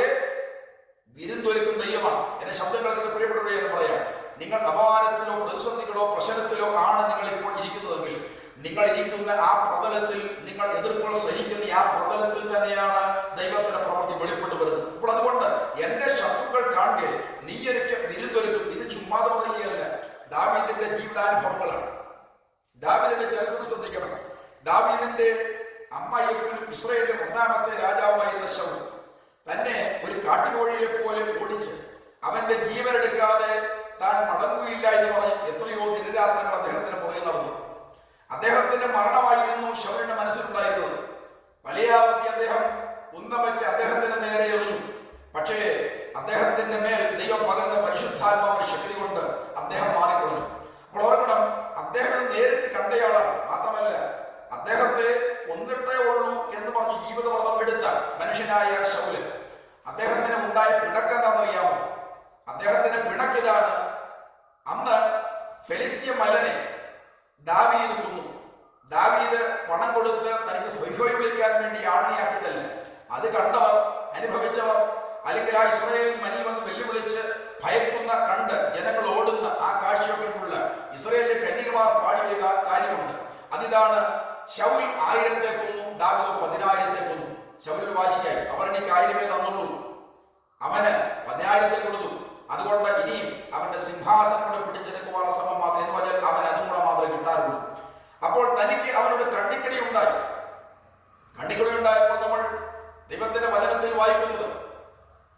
വിരുന്നൊരുക്കും ദൈവമാണ്. എന്റെ ശബ്ദം കേൾക്കുന്ന പ്രിയപ്പെട്ടവരെ എന്ന് പറയാം, നിങ്ങൾ അപമാനത്തിലോ പ്രതിസന്ധികളോ പ്രശ്നത്തിലോ ആണ് നിങ്ങൾ ഇപ്പോൾ ഇരിക്കുന്നതെങ്കിൽ നിങ്ങൾ ഇരിക്കുന്ന ആ പ്രതലത്തിൽ, നിങ്ങൾ എതിർപ്പുകൾ സഹിക്കുന്ന ആ പ്രതലത്തിൽ തന്നെയാണ് ദൈവത്തിന്റെ പ്രവൃത്തി വെളിപ്പെട്ടു വരുന്നത്. അപ്പോൾ അതുകൊണ്ട് എന്റെ ശത്രുക്കൾ കാണുക നീ എനിക്ക് വിരുന്നൊരുക്കും. ഇത് ചുമ്മാതെ പറയുകയല്ല, ദാവീദിന്റെ ജീവിതാനുഭവങ്ങളാണ്. ദാവീദിന്റെ ചരിത്രം ശ്രദ്ധിക്കണം. ദാവീദിന്റെ അമ്മയും ഇസ്രായേലിന്റെ ഒന്നാമത്തെ രാജാവായിരുന്ന ശൗൽ തന്നെ ഒരു കാട്ടുകോഴിയെ പോലെ ഓടിച്ച് അവന്റെ ജീവനെടുക്കാതെ താൻ മടങ്ങുകയില്ല എന്ന് പറഞ്ഞ് എത്രയോ ദിനരാത്രങ്ങൾ അദ്ദേഹത്തിന് പുറകെ നടന്നു. അദ്ദേഹത്തിന്റെ മരണമായിരുന്നു ശൗലിന്റെ മനസ്സിലുണ്ടായിരുന്നത്. പലയാവധി അദ്ദേഹം ഉന്നം വെച്ച് അദ്ദേഹത്തിന് നേരെ എറിഞ്ഞു. പക്ഷേ അദ്ദേഹത്തിന്റെ മേൽ ദൈവം പകർന്ന പരിശുദ്ധാത്മാവിന്റെ ശക്തി കൊണ്ട് അദ്ദേഹം മാറിക്കൊടുന്നു. അപ്പോൾ ഓർക്കണം, അദ്ദേഹം നേരിട്ട് കണ്ടയാളാണ്. മാത്രമല്ല അദ്ദേഹത്തെ കൊന്നിട്ടേ ഉള്ളൂ എന്ന് പറഞ്ഞ് ജീവിതവ്രതം എടുത്ത മനുഷ്യനായ ശൗല് അദ്ദേഹത്തിന് ഉണ്ടായ പിണക്കെന്താണെന്നറിയാമോ? അദ്ദേഹത്തിന്റെ പിണക്കിതാണ്. അന്ന് ഫെലിസ്ത്യ മല്ലനെ ദാവീദ് കൊന്നു. ദാവീദ് പണം കൊടുത്ത് വേണ്ടി ആജ്ഞയാക്കിയതല്ല. അത് കണ്ടവർ, അനുഭവിച്ചവർ, അല്ലെങ്കിൽ ആ ഇസ്രായേൽ മനിൽ വന്ന് വെല്ലുവിളിച്ച് ഭയക്കുന്ന കണ്ട് ജനങ്ങൾ ഓടുന്ന ആ കാഴ്ചയൊക്കെയുള്ള ഇസ്രായേലിലെ കന്യകമാർ പാടിയ കാര്യമുണ്ട്. അതിതാണ്, ശൗൽ 1000 കൊന്നു, ദാവീദ് 10,000 കൊന്നു. ശൗലിന് വാശിയായി, അവർ എനിക്ക് 1000 തന്നുള്ളൂ, അവന് 10,000 കൊടുത്തു. അതുകൊണ്ട് ഇനിയും അവന്റെ സിംഹാസനം കൂടെ പിടിച്ചെടുക്കുവാനുള്ള ശ്രമം മാത്രം, എന്ന് പറഞ്ഞാൽ അവൻ അതും കൂടെ മാത്രമേ കിട്ടാറുള്ളൂ. അപ്പോൾ തനിക്ക് അവനോട് കണ്ണിക്കടി ഉണ്ടായി. കണ്ണിക്കടി ഉണ്ടായപ്പോൾ നമ്മൾ ദൈവത്തിന്റെ വചനത്തിൽ വായിക്കുന്നത്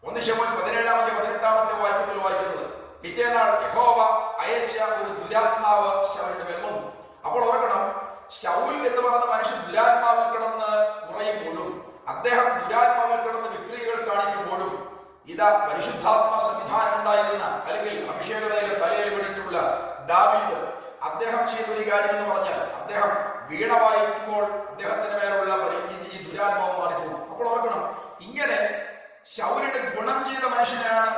1 ശമൂവേൽ 17-18 വാക്യത്തിൽ വായിക്കുന്നത്, പിറ്റേനാൾ യഹോവ അയച്ച ഒരു ദുരാത്മാവ് ശൗലിന്റെ മേൽ വന്നു. അപ്പോൾ ഓർക്കണം, ശൗൽ എന്ന് പറയുന്ന മനുഷ്യൻ ദുരാത്മാവിൽ കിടന്ന് കുറയുമ്പോഴും, അദ്ദേഹം ദുരാത്മാവിൽ കിടന്ന് വിക്രിയകൾ കാണിക്കുമ്പോഴും, ഇതാ പരിശുദ്ധാത്മ സംവിധാനം ഉണ്ടായിരുന്ന, അല്ലെങ്കിൽ അഭിഷേകതയിലെ തലയിൽ വീണിട്ടുള്ള ദാവീദ്, അദ്ദേഹം ചെയ്തൊരു കാര്യം എന്ന് പറഞ്ഞാൽ, അദ്ദേഹം വീണ വായിക്കുമ്പോൾ അദ്ദേഹത്തിന് മേലുള്ള ഈ ദുരാത്മാവ് മാറിപ്പോകും. അപ്പോൾ ഓർക്കണം, ഇങ്ങനെ ശൗലിന് ഗുണം ചെയ്ത മനുഷ്യനാണ്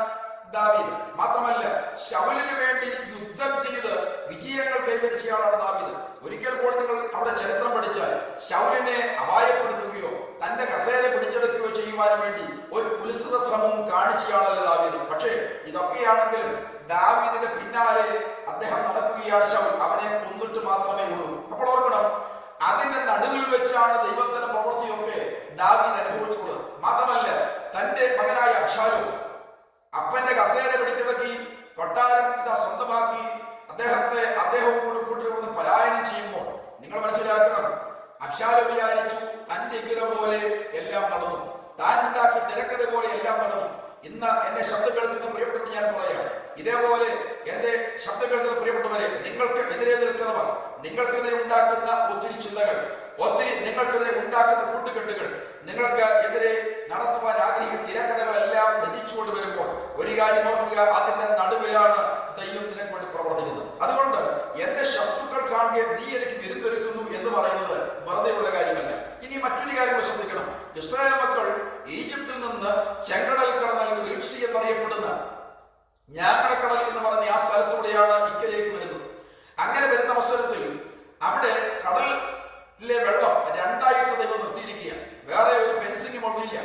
ദാവീദ്. മാത്രമല്ല, ശൗലിന് വേണ്ടി യുദ്ധം ചെയ്ത് വിജയങ്ങൾ കൈവരിച്ച ആളാണ് ദാവീദ്. ഒരിക്കൽ പോലും നിങ്ങൾ അവിടെ ചരിത്രം പഠിച്ചാൽ, ശൗലിനെ അപായപ്പെടുത്തുകയോ തന്റെ കസേര പിടിച്ചെടുക്കുകയോ ചെയ്യുവാനും വേണ്ടി ഒരു കുൽസിത ശ്രമവും കാണിച്ചയാളല്ല ദാവീദ്. പക്ഷേ ഇതൊക്കെയാണെങ്കിലും ദാവീദിന്റെ പിന്നാലെ അദ്ദേഹം നടക്കുകയാണ്. ശൗൽ അവനെ കൊന്നിട്ട് മാത്രമേ ഉള്ളൂ. അപ്പോൾ ഓർക്കണം, അതിന്റെ നടുവിൽ വെച്ചാണ് ദൈവത്തിന്റെ പ്രവൃത്തിയൊക്കെ ദാവീദ് അനുഭവിച്ചുള്ളത്. മാത്രമല്ല, തന്റെ മകനായ അബ്ശാലോം അപ്പന്റെ കസേര പിടിച്ചടക്കി കൊട്ടാരം ഇതാ സ്വന്തമാക്കി അദ്ദേഹവും കൂട്ടിക്കൊണ്ട് പലായനം ചെയ്യുമ്പോൾ നിങ്ങൾ മനസ്സിലാക്കണം, അബ്ശാലോം വിചാരിച്ചു തന്റെ ഇംഗിതം പോലെ എല്ലാം നടന്നു, താൻ ഉണ്ടാക്കി തിരക്കഥ പോലെ എല്ലാം നടന്നു. ഇന്ന് എന്നെ ശബ്ദം കേൾക്കുന്ന പ്രിയപ്പെട്ടവർ ഞാൻ പറയാം, ഇതേപോലെ എന്റെ ശബ്ദം കേൾക്കുന്ന പ്രിയപ്പെട്ടവരെ, നിങ്ങൾക്ക് എതിരെ നിൽക്കുന്നവർ, നിങ്ങൾക്കെതിരെ ഉണ്ടാക്കുന്ന ഒത്തിരി ചിന്തകൾ, ഒത്തിരി നിങ്ങൾക്കെതിരെ ഉണ്ടാക്കുന്ന കൂട്ടുകെട്ടുകൾ, നിങ്ങൾക്ക് എതിരെ നടത്തുവാൻ ആഗ്രഹിക്കുന്ന തിരക്കഥകളെല്ലാം രചിച്ചുകൊണ്ട് വരുമ്പോൾ ഒരു കാര്യം ഓർക്കുക, അതിന്റെ നടുവിലാണ് ദൈവം നിനക്ക് വേണ്ടി പ്രവർത്തിക്കുന്നത്. അതുകൊണ്ട് എന്റെ ശത്രുക്കൾ കാണുക നീ എനിക്ക് വിരുന്നൊരുക്കുന്നു എന്ന് പറയുന്നത് വെറുതെയുള്ള കാര്യമല്ല. ഇനി മറ്റൊരു കാര്യം ശ്രദ്ധിക്കണം, ഇസ്രായേൽ മക്കൾ ഈജിപ്തിൽ നിന്ന് ചെങ്കടൽ കടന്ന്, അല്ലെങ്കിൽ റെഡ് സീ എന്നറിയപ്പെടുന്ന ഞാങ്ങണക്കടൽ എന്ന് പറഞ്ഞ ആ സ്ഥലത്തൂടെയാണ് ഇക്കലേക്ക് വരുന്നത്. അങ്ങനെ വരുന്ന അവസരത്തിൽ അവിടെ കടലിലെ വെള്ളം 2ആയിട്ട് ദൈവം നിർത്തിയിരിക്കുകയാണ്. വേറെ ഒരു ഫെൻസിംഗ് ഒന്നുമില്ല,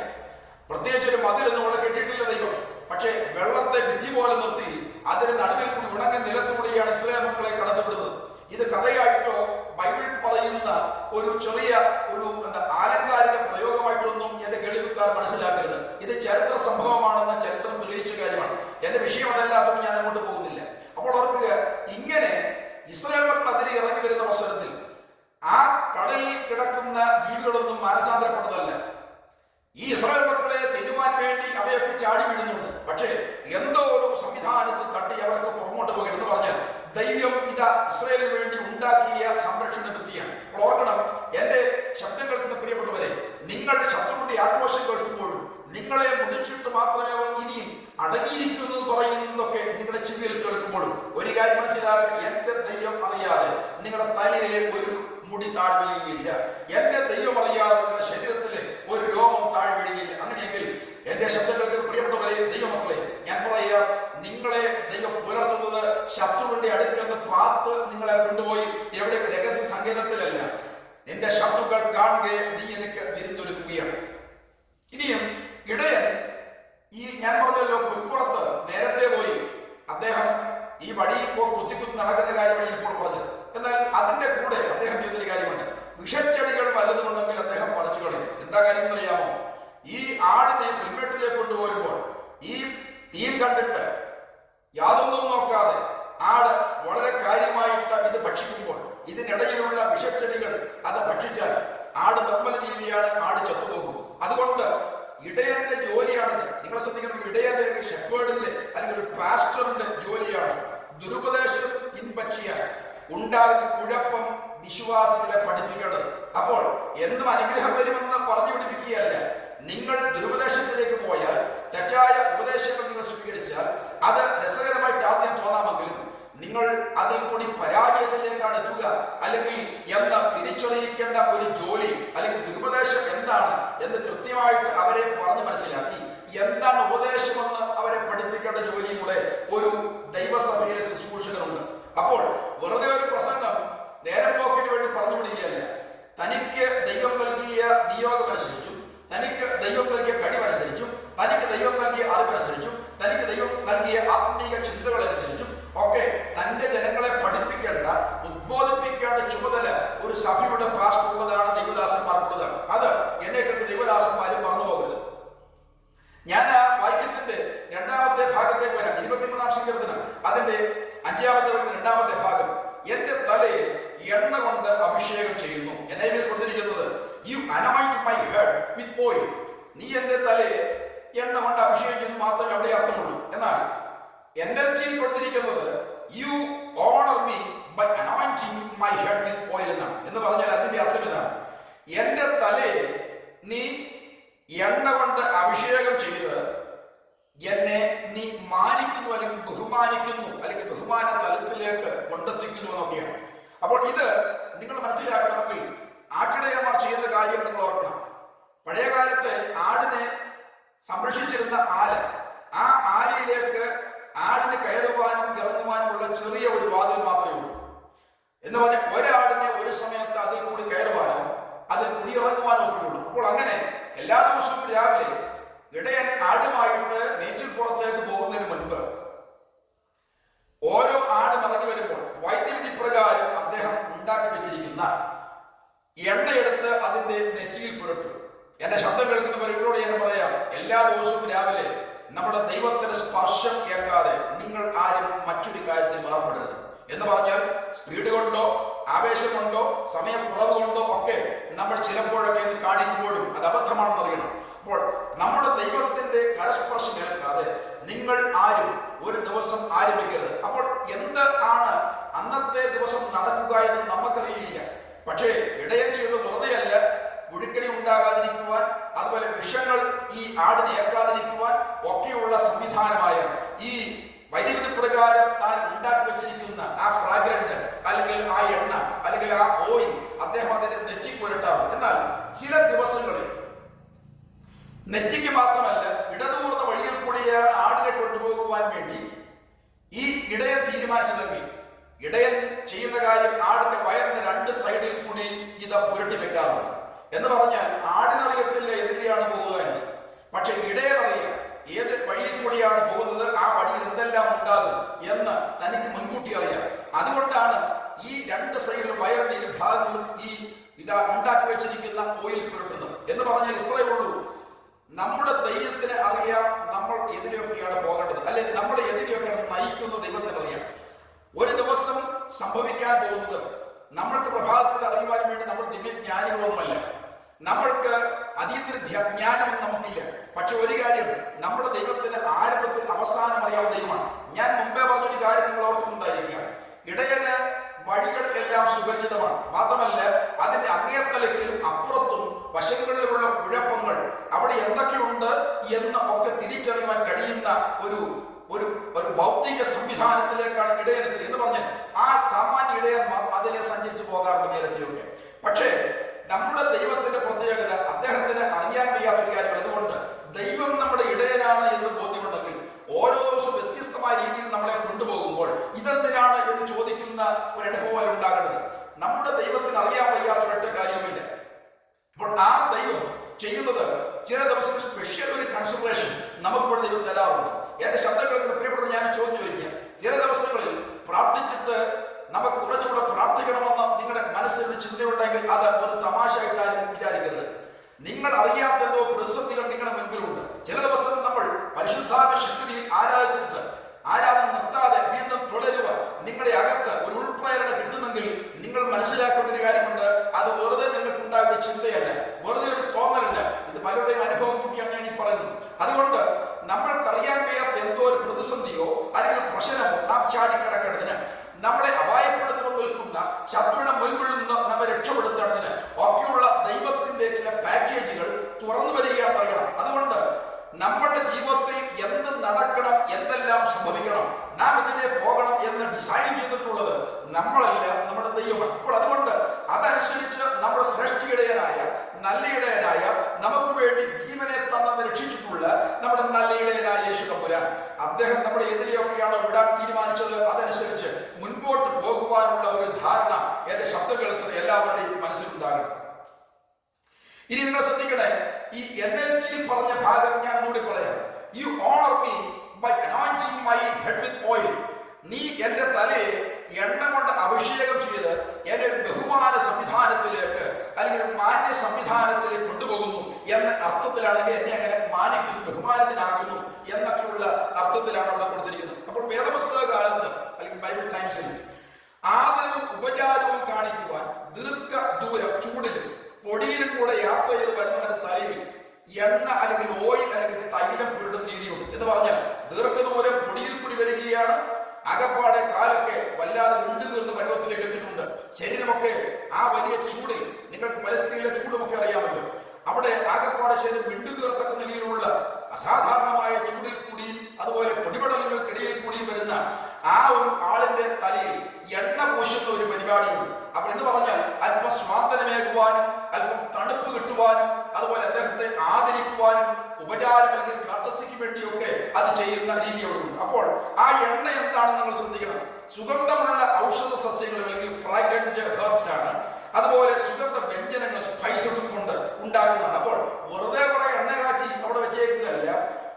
പ്രത്യേകിച്ച് ഒരു മതിലൊന്നും അവിടെ കെട്ടിയിട്ടില്ല ദൈവം. പക്ഷേ വെള്ളത്തെ വിധി പോലെ നിർത്തി അതിന് നടുവിൽ കൂടി ഉണങ്ങ നിലത്തുകൂടിയാണ് ഇസ്രായേൽ മക്കളെ കടന്നുവിടുന്നത്. ഇത് കഥയായിട്ടോ ബൈബിൾ പറയുന്ന ഒരു ചെറിയ ആലങ്കാരിക പ്രയോഗമായിട്ടൊന്നും എന്റെ കേൾവിക്കാർ മനസ്സിലാക്കരുത്. ഇത് ചരിത്ര സംഭവമാണെന്ന് ചരിത്രം തെളിയിച്ച കാര്യമാണ്. എന്റെ വിഷയം അതല്ലാത്തതുകൊണ്ട് ഞാൻ അങ്ങോട്ട് പോകുന്നില്ല. അപ്പോൾ ഓർക്കുക, ഇങ്ങനെ ഇസ്രായേൽ മക്കൾ അതിൽ ഇറങ്ങി വരുന്ന അവസരത്തിൽ ആ കടലിൽ കിടക്കുന്ന ജീവികളൊന്നും മാനസാന്തരപ്പെട്ടതല്ല. ഈ ഇസ്രായേൽ മക്കളെ തിന്നുവാൻ വേണ്ടി അവയൊക്കെ ചാടി വീഴുന്നുണ്ട്. പക്ഷേ എന്തോ ഒരു സംവിധാനത്തിൽ തട്ടി അവർക്ക് പുറമോട്ട് പോകരുതെന്ന് പറഞ്ഞാൽ ദൈവം ഇതാ ഇസ്രായേലിന് വേണ്ടി ഉണ്ടാക്കിയ സംരക്ഷണ ഭിത്തിയാണ്. അപ്പോൾ ഓർക്കണം, എന്റെ ശബ്ദം കേൾക്കുന്ന പ്രിയപ്പെട്ടവരെ, നിങ്ങൾ ശത്രുവിന്റെ ആക്രോശം കേൾക്കുമ്പോഴും നിങ്ങളെ മുടിച്ചിട്ട് മാത്രമേ അവർ ഇനിയും അടങ്ങിയിരിക്കുന്നു പറയുന്നതൊക്കെ നിങ്ങളുടെ ചെവിയിൽ കേൾക്കുമ്പോഴും ഒരു കാര്യം മനസ്സിലാക്കുക, എന്റെ ദൈവം അറിയാതെ നിങ്ങളുടെ തലയിലെ ഒരു മുടി താഴെ വീഴുകയില്ല. എന്റെ ദൈവം അറിയാതെ നിങ്ങളുടെ ശരീരത്തിലെ ഒരു രോമം താഴെ വീഴുകയില്ല. അങ്ങനെയെങ്കിൽ എന്റെ ശബ്ദം കേൾക്കുന്ന പ്രിയപ്പെട്ടവരെ, ദൈവമക്കളെ, ഞാൻ പറയാ, നിങ്ങളെ ദൈവം പുലർത്തുന്നത് ശത്രുവിന്റെ അടുക്കൽ നിന്ന് പാത്ത് നിങ്ങളെ കൊണ്ടുപോയി എവിടെയൊക്കെ രഹസ്യ സങ്കേതത്തിലല്ല. എന്റെ ശത്രുക്കൾ കാണുകയെ നീ എനിക്ക് വിരുന്നൊരുക്കുകയാണ്. ഇനിയും ഇടയൻ ഞാൻ പറഞ്ഞല്ലോ, പുൽപ്പുറത്ത് നേരത്തെ പോയി അദ്ദേഹം ഈ വടിയിൽ കുത്തിക്കുത്തി നടക്കുന്ന കാര്യമാണ് ഇപ്പോൾ പറഞ്ഞത്. എന്നാൽ അതിന്റെ കൂടെ അദ്ദേഹം ചെയ്യുന്നൊരു കാര്യമുണ്ട്, വിഷച്ചെടികൾ വല്ലതുമുണ്ടെങ്കിൽ അദ്ദേഹം പറിച്ചു കളയും. എന്താ കാര്യം എന്നറിയാമോ? ഈ ആടിനെ പുൽമേട്ടിലേക്ക് കൊണ്ടുപോരുമ്പോൾ ഈ തീൻ കണ്ടിട്ട് യാതൊന്നും നോക്കാതെ ആട് വളരെ കാര്യമായിട്ട് ഇത് ഭക്ഷിക്കുമ്പോൾ ഇതിനിടയിലുള്ള വിഷച്ചെടികൾ അത് ഭക്ഷിച്ചാൽ ആട് നിർമ്മല ജീവിയാണ്, ആട് ചത്തുപോകും. അതുകൊണ്ട് ഇടയന്റെ ജോലിയാണിത്. നിങ്ങൾ ശ്രദ്ധിക്കണം, ഇടയന്റെ, ഒരു ഷെപ്പേർഡിന്റെ അല്ലെങ്കിൽ ഒരു പാസ്റ്ററിന്റെ ജോലിയാണ് ദുരുപദേശം പിൻപറ്റിയാൽ ഉണ്ടാകുന്ന കുഴപ്പം വിശ്വാസികളെ പഠിപ്പിക്കേണ്ടത്. അപ്പോൾ എന്നും അനുഗ്രഹം വരുമെന്ന് പറഞ്ഞു പിടിപ്പിക്കുകയല്ല. നിങ്ങൾ ദുരുപദേശത്തിലേക്ക് പോയാൽ, തെറ്റായ ഉപദേശങ്ങൾ നിങ്ങൾ സ്വീകരിച്ചാൽ അത് രസകരമായിട്ട് ആദ്യം തോന്നാമെങ്കിലും നിങ്ങൾ അതിൽ കൂടി പരാജയത്തിലേക്കാണ് എത്തുക അല്ലെങ്കിൽ എന്ന് തിരിച്ചറിയിക്കേണ്ട ഒരു ജോലി, അല്ലെങ്കിൽ ദുരുപദേശം എന്താണ് എന്ന് കൃത്യമായിട്ട് അവരെ പറഞ്ഞ് മനസ്സിലാക്കി എന്താണ് ഉപദേശമെന്ന് അവരെ പഠിപ്പിക്കേണ്ട ജോലിയും കൂടെ ഒരു ദൈവസഭയിലെ ശുശ്രൂഷകരുണ്ട്. അപ്പോൾ വെറുതെ ഒരു പ്രസംഗം നേരം പോക്കിന് വേണ്ടി പറഞ്ഞു വിടുകയല്ല. തനിക്ക് ദൈവം നൽകിയ നിയോഗമനുസരിച്ചും തനിക്ക് ദൈവം നൽകിയ കഴിവനുസരിച്ചും തനിക്ക് ദൈവം നൽകിയ അറിവനുസരിച്ചും തനിക്ക് ദൈവം നൽകിയ ആത്മീയ ചിന്തകളനുസരിച്ചും ഒക്കെ തന്റെ ജനങ്ങളെ പഠിപ്പിക്കേണ്ട, ഉദ്ബോധിപ്പിക്കേണ്ട ചുമതല ഒരു സഭയുടെ പാസ്റ്ററുള്ളതാണ്, ദൈവദാസന്മാർക്കുള്ളതാണ്. അത് എന്നെ കണ്ട് ദൈവദാസന്മാരും മറന്നു പോകരുത്. ഞാൻ ആ വാക്യത്തിന്റെ രണ്ടാമത്തെ ഭാഗത്തേക്ക് വരാം. 23-ാം സങ്കീർത്തനം അതിന്റെ 5-ാമത്തെ രണ്ടാമത്തെ ഭാഗം. എന്റെ തലയെ എണ്ണ കൊണ്ട് അഭിഷേകം ചെയ്യുന്നു. NIV കൊടുത്തിരിക്കുന്നത് you anoint my head with oil. നീ എന്റെ തലയെ എണ്ണ കൊണ്ട് അഭിഷേകിക്കുന്നു മാത്രമേ അവിടെ അർത്ഥമുള്ളൂ. എന്നാൽ NLT കൊടുത്തിരിക്കുന്നത് you honour me by anointing my head with oil എന്നാണ്. എന്ന് പറഞ്ഞാൽ അതിന്റെ അർത്ഥം ഇതാണ്: എന്റെ തലയെ നീ എണ്ണ കൊണ്ട് അഭിഷേകം ചെയ്ത് എന്നെ നീ മാനിക്കുന്നു, അല്ലെങ്കിൽ ബഹുമാനിക്കുന്നു, അല്ലെങ്കിൽ ബഹുമാന തലത്തിലേക്ക് കൊണ്ടെത്തിക്കുന്നു എന്നൊക്കെയാണ്. അപ്പോൾ ഇത് നിങ്ങൾ മനസ്സിലാക്കണമെങ്കിൽ ആട്ടിടയന്മാർ ചെയ്യുന്ന കാര്യം നിങ്ങൾ ഓർക്കണം. പഴയകാലത്ത് ആടിനെ സംരക്ഷിച്ചിരുന്ന ആല്, ആ ആലയിലേക്ക് ആടിന് കയറുവാനും ഇറങ്ങുവാനുമുള്ള ചെറിയ ഒരു വാതിൽ മാത്രമേ ഉള്ളൂ. എന്ന് പറഞ്ഞാൽ ഒരാടിനെ ഒരു സമയത്ത് അതിൽ കൂടി കയറുവാനോ അതിൽ കൂടി ഇറങ്ങുവാനോ ഒക്കെ ഉള്ളൂ. അപ്പോൾ അങ്ങനെ എല്ലാ ദിവസവും രാവിലെ ഇടയൻ ആടുമായിട്ട് മേച്ചിൽപ്പുറത്തേക്ക് പോകുന്നതിന് മുൻപ് ഓരോ ആടും ഇറങ്ങി വരുമ്പോൾ വൈദ്യവിധി പ്രകാരം അദ്ദേഹം ഉണ്ടാക്കി വെച്ചിരിക്കുന്ന എണ്ണയെടുത്ത് അതിന്റെ നെറ്റിയിൽ പുരട്ടും. എന്റെ ശബ്ദം കേൾക്കുന്നവരോട് ഞാൻ പറയാം, എല്ലാ ദിവസവും രാവിലെ നമ്മുടെ ദൈവത്തിന്റെ സ്പർശം കേൾക്കാതെ നിങ്ങൾ ആരും മറ്റൊരു കാര്യത്തിൽ മാറപ്പെടരുത്. എന്ന് പറഞ്ഞാൽ സ്പീഡ് കൊണ്ടോ ആവേശം കൊണ്ടോ സമയക്കുറവ് കൊണ്ടോ ഒക്കെ നമ്മൾ ചിലപ്പോഴൊക്കെ ഇത് കാണിക്കുമ്പോഴും അത് അബദ്ധമാണെന്ന് അറിയണം. അപ്പോൾ നമ്മുടെ ദൈവത്തിന്റെ കരസ്പർശം കേൾക്കാതെ നിങ്ങൾ ആരും ഒരു ദിവസം ആരംഭിക്കരുത്. അപ്പോൾ എന്ത് ആണ് അന്നത്തെ ദിവസം നടക്കുക എന്ന് നമുക്കറിയില്ല. പക്ഷേ ഇടയൻ ചെയ്ത് വെറുതെയല്ല, പുഴുക്കണി ഉണ്ടാകാതിരിക്കുവാൻ, അതുപോലെ വിഷങ്ങൾ ഈ ആടിനെ ഏൽക്കാതിരിക്കുവാൻ ഒക്കെയുള്ള സംവിധാനമായ ഈ വൈദ്യുതി പ്രകാരം താൻ ഉണ്ടാക്കി വെച്ചിരിക്കുന്ന ആ ഫ്രാഗ്രന്റ് അല്ലെങ്കിൽ ആ എണ്ണ അല്ലെങ്കിൽ ആ ഓയിൽ അദ്ദേഹം അതിന്റെ നെറ്റി പുരട്ടാറും. എന്നാൽ ചില ദിവസങ്ങളിൽ നെറ്റിക്ക് മാത്രമല്ല, ഇടതൂർന്ന വഴിയിൽ കൂടിയാണ് ആടിനെ കൊണ്ടുപോകുവാൻ വേണ്ടി ഈ ഇടയൻ തീരുമാനിച്ചതെങ്കിൽ ഇടയൻ ചെയ്യുന്ന കാര്യം ആടിന്റെ വയറിന്റെ രണ്ട് സൈഡിൽ കൂടി ഇത് പുരട്ടി വെക്കാറുണ്ട്. എന്ന് പറഞ്ഞാൽ ആടിനറിയത്തില്ല എതിരെയാണ് പോകുക എന്ന്, പക്ഷെ ഇടയനറിയാം ഏത് വഴിയിൽ കൂടിയാണ് പോകുന്നത്, ആ വഴിയിൽ എന്തെല്ലാം ഉണ്ടാകും എന്ന് തനിക്ക് മുൻകൂട്ടി അറിയാം. അതുകൊണ്ടാണ് ഈ രണ്ട് സൈഡിലും വയറിന്റെ ഇരു ഭാഗങ്ങളും ഈ ഉണ്ടാക്കി വെച്ചിരിക്കുന്ന ഓയിൽ പുരട്ടുന്നത്. എന്ന് പറഞ്ഞാൽ ഇത്രയേ ഉള്ളൂ, നമ്മുടെ ദൈവത്തിന് അറിയാം നമ്മൾ എതിരെയൊക്കെയാണ് പോകേണ്ടത്, അല്ലെങ്കിൽ നമ്മളെ എതിരെയൊക്കെയാണ് നയിക്കുന്ന ദൈവത്തിന് അറിയാം. ഒരു ദിവസം സംഭവിക്കാൻ പോകുന്നത് നമ്മൾക്ക് പ്രഭാതത്തിൽ അറിയുവാൻ വേണ്ടി നമ്മൾ ദിവ്യജ്ഞാനികളൊന്നുമല്ല, നമ്മൾക്ക് അതീന്ദ്ര ജ്ഞാനമൊന്നും നമുക്കില്ല. പക്ഷെ ഒരു കാര്യം, നമ്മുടെ ദൈവത്തിന് ആരംഭത്തിൽ അവസാനം അറിയാവുന്ന ദൈവമാണ്. ഞാൻ മുമ്പേ പറഞ്ഞൊരു കാര്യം നിങ്ങൾ ഓർക്കുന്നുണ്ടായിരിക്കാം, ഇടയന് വഴികൾ എല്ലാം സുപരിചിതമാണ്. മാത്രമല്ല അതിന്റെ അങ്ങേത്തലത്തിലും അപ്പുറത്തും വശങ്ങളിലുള്ള കുഴപ്പങ്ങൾ അവിടെ എന്തൊക്കെയുണ്ട് എന്ന് ഒക്കെ തിരിച്ചറിയുവാൻ കഴിയുന്ന ഒരു ഒരു ഒരു ഭൗതിക സംവിധാനത്തിലേക്കാണ് ഇടയനത്തിൽ. എന്ന് പറഞ്ഞാൽ ആ സാമാന്യ ഇടയന്മാർ അതിലെ സഞ്ചരിച്ചു പോകാറുണ്ട് നേരത്തെയൊക്കെ. പക്ഷേ നമ്മുടെ ദൈവത്തിന്റെ പ്രത്യേകത അദ്ദേഹത്തിന് അറിയാൻ വയ്യാത്തൊരു കാര്യം. അതുകൊണ്ട് ദൈവം നമ്മുടെ ഇടയനാണ് എന്ന് ബോധ്യമുണ്ടെങ്കിൽ ഓരോ ദിവസവും വ്യത്യസ്തമായ രീതിയിൽ നമ്മളെ കൊണ്ടുപോകുമ്പോൾ ഇതെന്തിനാണ് എന്ന് ചോദിക്കുന്ന ഒരു അനുഭവം ഉണ്ടാകേണ്ടത്. നമ്മുടെ ദൈവത്തിന് അറിയാൻ വയ്യാത്തൊരൊറ്റ കാര്യവുമില്ല. അപ്പോൾ ആ ദൈവം ചെയ്യുന്നത് ചില ദിവസം സ്പെഷ്യൽ ഒരു കൺസിഡറേഷൻ നമുക്കിവിടെ ദൈവം തരാറുണ്ട്. എന്റെ ശബ്ദം കേൾക്കുന്ന പ്രിയപ്പെട്ടവർ, ഞാൻ ചോദ്യം ചോദിക്കുക, ചില ദിവസങ്ങളിൽ പ്രാർത്ഥിച്ചിട്ട് നമുക്ക് കുറച്ചുകൂടെ പ്രാർത്ഥിക്കണമെന്ന് നിങ്ങളുടെ മനസ്സിൽ ചിന്തയുണ്ടെങ്കിൽ അത് ഒരു തമാശയായിട്ടാരും വിചാരിക്കരുത്. നിങ്ങൾ അറിയാത്ത എന്തോ പ്രതിസന്ധികൾ നിങ്ങളുടെ മുൻപിലുണ്ട്. ചില ദിവസം നമ്മൾ പരിശുദ്ധാത്മ ശക്തിയിൽ ആരാധിച്ചിട്ട് ആരാധന നിർത്താതെ വീണ്ടും തുടരുക നിങ്ങളുടെ അകത്ത് ഒരു ഉൾപ്രേരണ കിട്ടുന്നെങ്കിൽ നിങ്ങൾ മനസ്സിലാക്കേണ്ട ഒരു കാര്യമുണ്ട്, അത് വെറുതെ നിങ്ങൾക്കുണ്ടാകുന്ന ചിന്തയല്ല, വെറുതെ ഒരു തോന്നലല്ല. ഇത് പലരുടെയും അനുഭവം കൂട്ടിയാണ് ഞാൻ ഈ പറയുന്നത്. അതുകൊണ്ട് നമ്മൾക്കറിയാൻ വയ്യാത്ത എന്തോ ഒരു പ്രതിസന്ധിയോ അല്ലെങ്കിൽ പ്രശ്നമോ നാം ചാടിക്കിടക്കേണ്ടതിന്, നമ്മളെ അപായപ്പെടുത്തുമ്പോൾ നിൽക്കുന്ന ശത്രുവിന്റെ മുൻപിൽ നിന്ന് നമ്മെ രക്ഷപ്പെടുത്തേണ്ടതിന് ഒക്കെയുള്ള ദൈവത്തിന്റെ ചില പാക്കേജുകൾ തുറന്നു വരികയാണ് പറയണം. അതുകൊണ്ട് നമ്മളുടെ ജീവിതത്തിൽ എന്ത് നടക്കണം, എന്തെല്ലാം സംഭവിക്കണം, നാം ഇതിനെ പോകണം എന്ന് ഡിസൈൻ ചെയ്തിട്ടുള്ളത് നമ്മളല്ല, നമ്മുടെ ദൈവമാണ്. അപ്പോൾ അതുകൊണ്ട് അതനുസരിച്ച് നമ്മുടെ ശ്രേഷ്ഠിയിടയനായ നല്ല ഇടയനായ നമുക്ക് വേണ്ടി ജീവനെ തന്നെന്ന് രക്ഷിച്ചിട്ടുള്ള നമ്മുടെ നല്ല ഇടയനായ യേശു തമ്പുരാൻ, അദ്ദേഹം നമ്മുടെ എതിരെയൊക്കെയാണ് വിടാൻ തീരുമാനിച്ചത്. അതനുസരിച്ച് മുൻപോട്ട് പോകുവാനുള്ള ഒരു ധാരണ എന്റെ ശബ്ദം കേൾക്കുന്ന എല്ലാവരുടെയും മനസ്സിലുണ്ടാകണം. ഇനി നിങ്ങൾ ശ്രദ്ധിക്കണേ, ഈ NLT പറഞ്ഞ ഭാഗം ഞാൻ കൂടി പറയാം. You honour me by anointing my head with oil. നീ എന്റെ തലയെ എണ്ണ കൊണ്ട് അഭിഷേകം ചെയ്ത് എന്നെ ഒരു ബഹുമാന സംവിധാനത്തിലേക്ക് അല്ലെങ്കിൽ ഒരു മാന്യ സംവിധാനത്തിലേക്ക് കൊണ്ടുപോകുന്നു എന്ന അർത്ഥത്തിലാണെങ്കിൽ എന്നെ അങ്ങനെ മാനിക്കുന്നു, ബഹുമാനത്തിനാക്കുന്നു എന്നൊക്കെയുള്ള അർത്ഥത്തിലാണ് അവിടെ കൊടുത്തിരിക്കുന്നത്. അപ്പോൾ വേദപുസ്തക കാലത്ത് അല്ലെങ്കിൽ ബൈബിൾ ടൈംസിൽ ആദരവും ഉപചാരവും കാണിക്കുവാൻ ദീർഘദൂരം ചൂടിലും പൊടിയിലും കൂടെ യാത്ര ചെയ്ത് വരുന്നവന്റെ തലയിൽ എണ്ണ അല്ലെങ്കിൽ ഓയിൽ അല്ലെങ്കിൽ തൈലം പുരട്ടുന്ന രീതിയുണ്ട്. എന്ന് പറഞ്ഞാൽ ദീർഘദൂരം പൊടിയിൽ കൂടി വരികയാണ്, അകപ്പാടെ കാലൊക്കെ വല്ലാതെ വിണ്ടുകീർന്ന പരുവത്തിലേക്ക് എത്തിയിട്ടുണ്ട്. ശരീരമൊക്കെ ആ വലിയ ചൂടിൽ, നിങ്ങൾക്ക് പലസ്തീനിലെ ചൂടുമൊക്കെ അറിയാമല്ലോ, അവിടെ ആകപ്പാടെ ശരീരം വിണ്ടുകീർത്തക്ക നിലയിലുള്ള അസാധാരണമായ ചൂടിൽ കൂടിയും അതുപോലെ പൊടിപടലങ്ങൾക്കിടയിൽ കൂടിയും വരുന്ന ആ ഒരു ആളിന്റെ തലയിൽ എണ്ണ പൂശുന്ന ഒരു പരിപാടിയുണ്ട്. അപ്പൊ എന്ന് പറഞ്ഞാൽ അല്പം സ്വാതന്ത്ര്യമേകുവാനും അല്പം തണുപ്പ് കിട്ടുവാനും അതുപോലെ അദ്ദേഹത്തെ ആദരിക്കുവാനും ഉപചാരം അല്ലെങ്കിൽ കർട്ടസിക്ക് വേണ്ടിയൊക്കെ അത് ചെയ്യുന്ന രീതി അവിടെ ഉണ്ട്. അപ്പോൾ ആ എണ്ണ എന്താണെന്ന് നിങ്ങൾ ശ്രദ്ധിക്കണം. സുഗന്ധമുള്ള ഔഷധ സസ്യങ്ങൾ അല്ലെങ്കിൽ ഫ്രാഗ്രന്റ് ഹെർബ്സ് ആണ്. അതുപോലെ സുഗന്ധ വ്യഞ്ജനങ്ങൾ സ്പൈസസും കൊണ്ട് ഉണ്ടാക്കുന്നതാണ്. അപ്പോൾ വെറുതെ കുറെ എണ്ണ കാച്ചി അവിടെ വെച്ചേക്കുകയല്ല,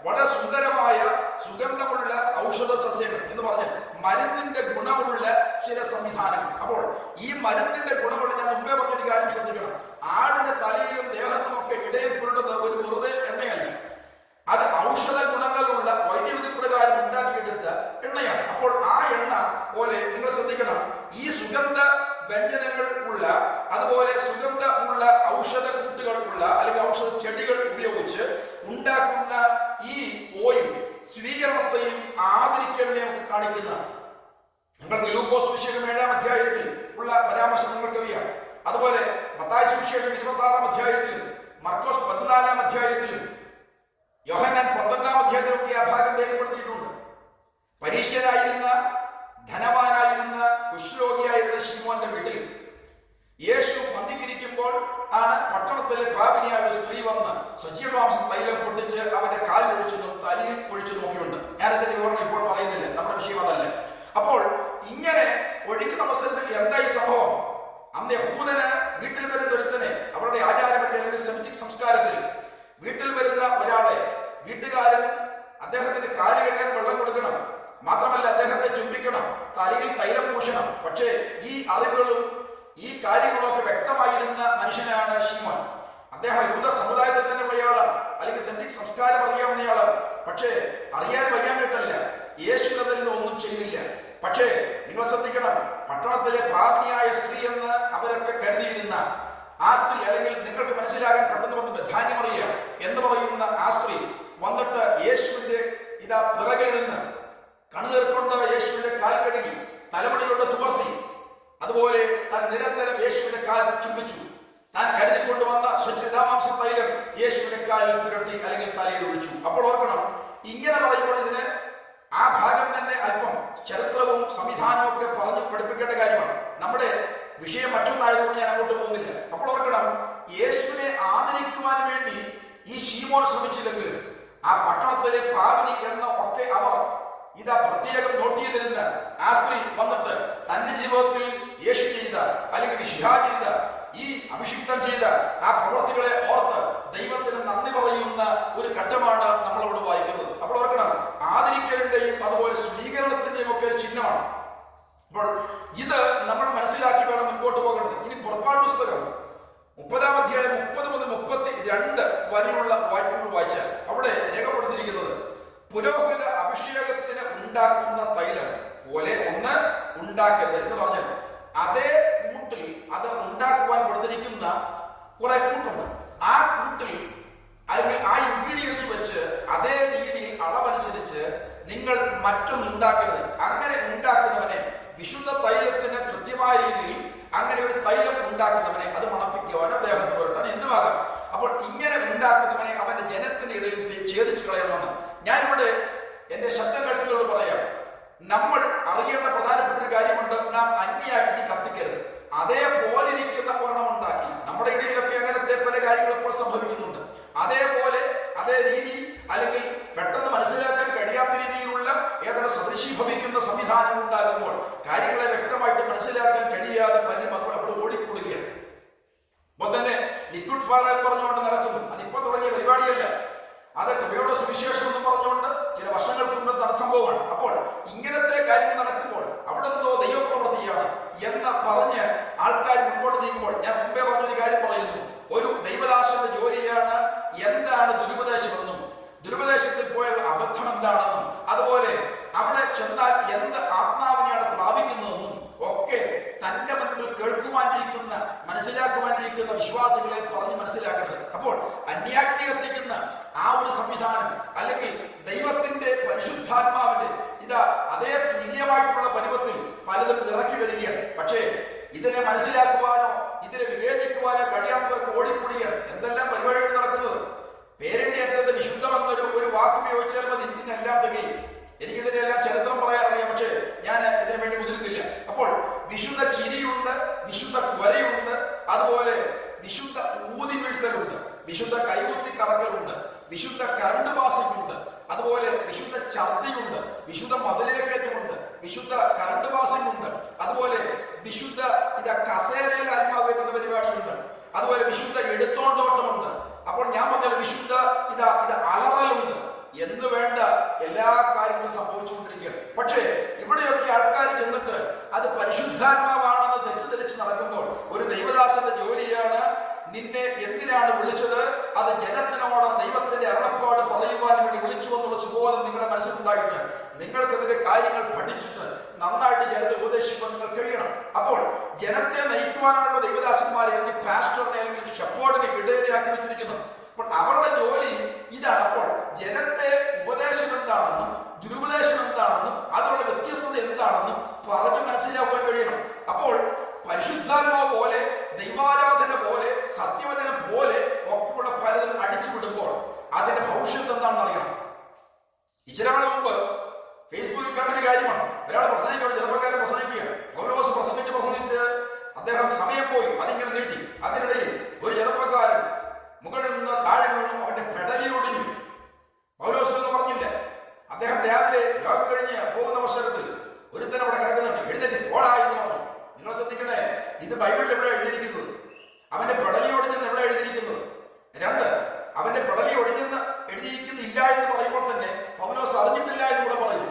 വളരെ സുന്ദരമായ സുഗന്ധമുള്ള ഔഷധ സസ്യങ്ങൾ എന്ന് പറഞ്ഞാൽ മരുന്നിന്റെ ഗുണമുള്ള ചില സംവിധാനങ്ങൾ. അപ്പോൾ ഈ മരുന്നിന്റെ ഗുണമുള്ള, ഞാൻ മുമ്പേ പറഞ്ഞൊരു കാര്യം ശ്രദ്ധിക്കണം, ആടിന്റെ തലയിലും ദേഹത്തുമൊക്കെ ഇടയിൽ പുരട്ടുന്ന ഒരു വെറുതെ എണ്ണയല്ല, അത് ഔഷധ ഗുണങ്ങളുള്ള വൈദ്യുതി പ്രകാരം ഉണ്ടാക്കിയെടുത്ത എണ്ണയാണ്. അപ്പോൾ ആ എണ്ണ പോലെ നിങ്ങൾ ശ്രദ്ധിക്കണം, ഈ സുഗന്ധ വ്യഞ്ജനങ്ങൾ ഉള്ള അതുപോലെ സുഗന്ധമുള്ള ഔഷധ കൂട്ടുകൾ ഉള്ള അല്ലെങ്കിൽ ഔഷധ ചെടികൾ ഉപയോഗിച്ച് ഉണ്ടാക്കുന്ന ഈ ഓയിൽ സ്വീകരണത്തെയും ആദരിക്കലിനെയും ഒക്കെ കാണിക്കുന്ന, നിങ്ങൾക്ക് ലൂക്കോസ് സുവിശേഷം 7-ാം അധ്യായത്തിൽ ഉള്ള പരാമർശം നിങ്ങൾക്കറിയാം. അതുപോലെ മത്തായി സുവിശേഷം 26-ാം അധ്യായത്തിലും മർക്കോസ് 14-ാം അധ്യായത്തിലും യോഹന്നാൻ 12-ാം അധ്യായത്തിലൊക്കെ ആ ഭാഗം രേഖപ്പെടുത്തിയിട്ടുണ്ട്. പരീശനായിരുന്ന ധനവാനായിരുന്ന കുഷ്ഠരോഗിയായിരുന്ന ശിമോന്റെ വീട്ടിൽ യേശു പന്തിക്കിരിക്കുമ്പോൾ ആണ് പട്ടണത്തിലെ പാപിനിയായ ഒരു സ്ത്രീ വന്ന് സജീവാംശം തൈലം പൊട്ടിച്ച് അവന്റെ കാലിൽ ഒഴിച്ചതും തലയിൽ ഒഴിച്ചതും ഒക്കെയുണ്ട്. ഞാനതിന്റെ വിവരണം ഇപ്പോൾ പറയുന്നില്ല, നമ്മുടെ വിഷയം അതല്ല. അപ്പോൾ ഇങ്ങനെ ഒഴിക്കുന്ന അവസരത്തിൽ എന്തായി സംഭവം? അന്ന് യഹൂദന് വീട്ടിൽ വരുന്ന ഒരുത്തനെ അവരുടെ ആചാരപരത്തിൽ അല്ലെങ്കിൽ സെമിറ്റിക് സംസ്കാരത്തിൽ വീട്ടിൽ വരുന്ന ഒരാളെ വീട്ടുകാരൻ അദ്ദേഹത്തിന് കാല് കഴുകാൻ വെള്ളം കൊടുക്കണം, മാത്രമല്ല അദ്ദേഹത്തെ ചുംബിക്കണം, തലയിൽ തൈലം പൂശണം. പക്ഷേ ഈ അറിവുകളും ഈ കാര്യങ്ങളൊക്കെ വ്യക്തമായിരുന്ന മനുഷ്യനാണ് ശിമോൻ. അദ്ദേഹം യഹൂദ സമുദായത്തിൽ തന്നെ ഉള്ളയാളാണ്, അല്ലെങ്കിൽ സെമിറ്റിക് സംസ്കാരം അറിയാവുന്നയാളാണ്. പക്ഷേ അറിയാൻ വയ്യാഞ്ഞിട്ടല്ല, യേശു അതിൽ ഒന്നും ചെയ്തില്ല. പക്ഷേ നിങ്ങൾ ശ്രദ്ധിക്കണം, പട്ടണത്തിലെ പാപിനിയായ സ്ത്രീ എന്ന് അവരൊക്കെ കരുതിയിരുന്ന ആ സ്ത്രീ, അല്ലെങ്കിൽ നിങ്ങൾക്ക് മനസ്സിലാകാൻ പെട്ടെന്ന് വന്ന് ബഥാന്യ മറിയ എന്ന് പറയുന്ന ആ സ്ത്രീ വന്നിട്ട് യേശുവിന്റെ ഇതാ പിറകിൽ നിന്ന് കണ്ണുനീർക്കൊണ്ട് യേശുവിന്റെ കാൽ കഴുകി തലമുടികളുടെ തുവർത്തി, അതുപോലെ താൻ നിരന്തരം യേശുവിന്റെ കാൽ ചുംബിച്ചു. താൻ കരുതിക്കൊണ്ടുവന്ന ശിതാമാംസ തൈലം യേശുവിന്റെ കാലിൽ പുരട്ടി അല്ലെങ്കിൽ തലയിൽ ഒഴിച്ചു. അപ്പോൾ ഓർക്കണം, ഇങ്ങനെ പറയുമ്പോൾ ഇതിന് ആ ഭാഗം തന്നെ അല്പം ചരിത്രവും സംവിധാനവും ഒക്കെ പറഞ്ഞ് പഠിപ്പിക്കേണ്ട കാര്യമാണ്. നമ്മുടെ വിഷയം മറ്റൊന്നായതുകൊണ്ട് ഞാൻ അങ്ങോട്ട് പോകുന്നില്ല. അപ്പോൾ ഓർക്കണം, യേശുവിനെ ആദരിക്കുവാൻ വേണ്ടി ഈ ശീമോൻ ശ്രമിച്ചില്ലെങ്കിലും ആ പട്ടണത്തിലെ പാപിനി എന്ന ഒക്കെ അവർ ഇതാ പ്രത്യേകം നോട്ട് ചെയ്തിരുന്ന ആ സ്ത്രീ വന്നിട്ട് തന്റെ ജീവിതത്തിൽ യേശു ചെയ്ത അല്ലെങ്കിൽ ശിഹാ ചെയ്ത ഈ അഭിഷിക്തം ചെയ്ത ആ പ്രവൃത്തികളെ ഓർത്ത് ദൈവത്തിന് നന്ദി പറയുന്ന ഒരു ഘട്ടമാണ് നമ്മളോട് വായിക്കുന്നത്. അപ്പോൾ ഓർക്കണം, ആദരിക്കലിന്റെയും അതുപോലെ സ്വീകരണത്തിന്റെയും ഒക്കെ ഒരു ചിഹ്നമാണ്. അപ്പോൾ ഇത് നമ്മൾ മനസ്സിലാക്കി വേണം മുൻപോട്ട് പോകേണ്ടത്. ഇനി പുറപ്പാട് പുസ്തകം 30-ാം അധ്യായം 30 മുതൽ 32 വരെയുള്ള വാക്യങ്ങൾ വായിച്ചാൽ അവിടെ രേഖപ്പെടുത്തിയിരിക്കുന്നത്, പുരോഹിത അഭിഷേകത്തിന് ഉണ്ടാക്കുന്ന തൈലം പോലെ ഒന്ന് ഉണ്ടാക്കരുത് എന്ന് പറഞ്ഞാൽ അതേ കൂട്ടിൽ അത് ഉണ്ടാക്കുവാൻ കൊടുത്തിരിക്കുന്ന കുറെ കൂട്ടുണ്ട്. ആ കൂട്ടിൽ അല്ലെങ്കിൽ ആ ഇൻഗ്രീഡിയൻസ് വെച്ച് അതേ രീതിയിൽ അളവനുസരിച്ച് നിങ്ങൾ മറ്റൊന്നും ഉണ്ടാക്കരുത്. അങ്ങനെ ഉണ്ടാക്കുന്നവനെ വിശുദ്ധ തൈലത്തിന് കൃത്യമായ രീതിയിൽ അങ്ങനെ ഒരു തൈലം ഉണ്ടാക്കുന്നവനെ അത് മണപ്പിക്കുവാനോ ദേഹത്ത് പുരട്ടാൻ എന്തുമാകാം. അപ്പോൾ ഇങ്ങനെ ഉണ്ടാക്കുന്നവനെ അവന്റെ ജനത്തിന്റെ ഇടയിൽ ഛേദിച്ച് കളയണമെന്ന് ഞാനിവിടെ എന്റെ ശബ്ദം കേൾക്കുന്നതോട് പറയാം. നമ്മൾ അറിയേണ്ട പ്രധാനപ്പെട്ട ഒരു കാര്യമുണ്ട്, നാം അന്യാഗ്നി കത്തിക്കരുത്. അതേപോലെ ഇരിക്കുന്ന ഒരെണ്ണം ഉണ്ടാക്കി നമ്മുടെ ഇടയിലൊക്കെ അങ്ങനത്തെ പല കാര്യങ്ങൾ ഇപ്പോൾ സംഭവിക്കുന്നുണ്ട്. അതേപോലെ അതേ രീതി അല്ലെങ്കിൽ പെട്ടെന്ന് മനസ്സിലാക്കാൻ കഴിയാത്ത രീതിയിലുള്ള ഏതൊരു സദൃശീഭവിക്കുന്ന സംവിധാനം ഉണ്ടാകുമ്പോൾ കാര്യങ്ങളെ വ്യക്തമായിട്ട് മനസ്സിലാക്കാൻ കഴിയാതെ പലരും അവിടെ ഓടിക്കൂടുകയാണ്. അപ്പോൾ തന്നെ ലിക്വിഡ് ഫയർ എന്ന് പറഞ്ഞുകൊണ്ട് പരിപാടിയല്ല. അത് കൃപയുടെ സുവിശേഷം എന്ന് പറഞ്ഞുകൊണ്ട് ചില വർഷങ്ങൾക്ക് മുമ്പ് നടന്ന സംഭവമാണ്. അപ്പോൾ ഇങ്ങനത്തെ കാര്യങ്ങൾ നടക്കുമ്പോൾ അവിടെ എന്തോ ദൈവപ്രവൃത്തിയാണ് എന്ന് പറഞ്ഞ് ആൾക്കാർ മുൻപോട്ട് നീങ്ങുമ്പോൾ ഞാൻ മുമ്പേ പറഞ്ഞൊരു കാര്യം പറയുന്നു. ഒരു ദൈവദാസന്റെ ജോലിയാണ് എന്താണ് ദുരുപദേശമെന്നും ദുരുപദേശത്തിൽ പോയാൽ അബദ്ധം എന്താണെന്നും അതുപോലെ അവിടെ ചെന്നാൽ എന്ത് ആത്മാവിനെയാണ് പ്രാപിക്കുന്നതെന്നും ഒക്കെ തന്റെ മുൻപിൽ കേൾക്കുവാനിരിക്കുന്ന മനസ്സിലാക്കുവാനിരിക്കുന്ന വിശ്വാസികളെ പറഞ്ഞ് മനസ്സിലാക്കുന്നത്. അപ്പോൾ അന്യാഗ്നി കത്തിക്കുന്ന ആ ഒരു സംവിധാനം അല്ലെങ്കിൽ ദൈവത്തിന്റെ പരിശുദ്ധാത്മാവിന്റെ അതേ തുല്യമായിട്ടുള്ള പരുവത്തിൽ പലതും ഇറക്കി വരികയാണ്. പക്ഷേ ഇതിനെ മനസ്സിലാക്കുവാനോ ഇതിനെ വിവേചിക്കുവാനോ കഴിയാത്തവർക്ക് ഓടിക്കൂടിയാണ് എന്തെല്ലാം പരിപാടികൾ നടക്കുന്നത്. പേരിന്റെ അറ്റത്ത് വിശുദ്ധമെന്നൊരു വാക്ക് ഉപയോഗിച്ചാൽ മതി, ഇതിനെല്ലാം തികയും. എനിക്കിതിന്റെ എല്ലാം ചരിത്രം പറയാനറിയാം, പക്ഷേ ഞാൻ ഇതിനു വേണ്ടി മുതിരുന്നില്ല. അപ്പോൾ വിശുദ്ധ ചിരിയുണ്ട്, വിശുദ്ധ ത്വരയുണ്ട്, അതുപോലെ വിശുദ്ധ ഊതി വീഴ്ത്തലുണ്ട്, വിശുദ്ധ കൈകുത്തി കറക്കലുണ്ട്, വിശുദ്ധ കറണ്ട് പാസിംഗ് ഉണ്ട്, അതുപോലെ വിശുദ്ധ ഛർദിയുണ്ട്, വിശുദ്ധ മതിലേക്കറ്റുമുണ്ട്, വിശുദ്ധ കറണ്ട് പാസിംഗ് ഉണ്ട്, അതുപോലെ വിശുദ്ധ കസേരയിൽ ആത്മാവ് എന്ന പരിപാടിയുണ്ട്, അതുപോലെ വിശുദ്ധ എടുത്തോണ്ടോട്ടമുണ്ട്. അപ്പോൾ ഞാൻ പറഞ്ഞാൽ വിശുദ്ധ അലറലുണ്ട് എന്ന് വേണ്ട എല്ലാ കാര്യങ്ങളും സംഭവിച്ചുകൊണ്ടിരിക്കുകയാണ്. പക്ഷേ ഇവിടെയൊക്കെ ആൾക്കാർ ചെന്നിട്ട് അത് പരിശുദ്ധാത്മാവാണെന്ന് തെറ്റിദ്ധരിച്ച് നടക്കുമ്പോൾ ഒരു ദൈവദാസന്റെ ജോലിയാണ് നിന്നെ എന്തിനാണ് വിളിച്ചത്, അത് ജനത്തിനോട് ദൈവത്തിന്റെ അരുളപ്പാട് പറയുവാൻ വേണ്ടി വിളിച്ചു എന്നുള്ള സുബോധം നിങ്ങളുടെ മനസ്സിലുണ്ടായിട്ട് നിങ്ങൾക്കെതിരെ കാര്യങ്ങൾ പഠിച്ചിട്ട് നന്നായിട്ട് ജനത്തെ ഉപദേശിക്കുവാൻ നിങ്ങൾ കഴിയണം. അപ്പോൾ ജനത്തെ നയിക്കുവാനുള്ള ദൈവദാസന്മാരെ പാസ്റ്ററിനെ അല്ലെങ്കിൽ ഷെപ്പേർഡിനെ ഇടയിലാക്കി വെച്ചിരിക്കുന്നു. അപ്പോൾ അവരുടെ ജോലി ഇതാണ്. അപ്പോൾ ജനത്തെ ഉപദേശം എന്താണെന്നും ദുരുപദേശം എന്താണെന്നും അതിനുള്ള വ്യത്യസ്തത എന്താണെന്നും പറഞ്ഞു മനസ്സിലാക്കാൻ കഴിയണം. അപ്പോൾ പരിശുദ്ധാത്മാവ് പോലെ ദൈവാരാധന പോലെ സത്യവചനം പോലെ ഒക്കെയുള്ള പലതും അടിച്ചുവിടുമ്പോൾ അതിന്റെ ഭവിഷ്യത്ത് എന്താണെന്ന് അറിയണം. ഇച്ചിരാൾ മുമ്പ് ഫേസ്ബുക്കിൽ കണ്ടൊരു കാര്യമാണ്. ഒരാൾ പ്രസംഗിക്കുകയാണ്, ചെറുപ്പക്കാരൻ പ്രസംഗിക്കുകയാണ്. പൗലോസ് പ്രസംഗിച്ച് അദ്ദേഹം സമയം പോയി, അതിങ്ങനെ നീട്ടി. അതിനിടയിൽ ഒരു ചെറുപ്പക്കാരൻ മുകളിൽ നിന്ന് താഴെ വീണു, അവന്റെ പെടലി ഒടിഞ്ഞു. പൗലോസ് എന്ന് പറഞ്ഞില്ല. അദ്ദേഹം രാവിലെ യോഗം കഴിഞ്ഞ് പോകുന്ന അവസരത്തിൽ ഒരുത്തൻ അവിടെ കിടക്കുന്നുണ്ട്. എഴുന്നേറ്റ് പോടാ എന്ന് പറഞ്ഞു. നിങ്ങൾ ശ്രദ്ധിക്കണേ, ഇത് ബൈബിളിൽ എവിടെ എഴുതിയിരിക്കുന്നത്? അവന്റെ പെടലി ഒടിഞ്ഞെന്ന് എവിടെ എഴുതിയിരിക്കുന്നത്? 2, അവന്റെ പെടലി ഒടിഞ്ഞെന്ന് എഴുതിയിരിക്കുന്നില്ല എന്ന് പറയുമ്പോൾ തന്നെ പൗലോസ് അറിഞ്ഞിട്ടില്ല എന്ന് കൂടെ പറയും.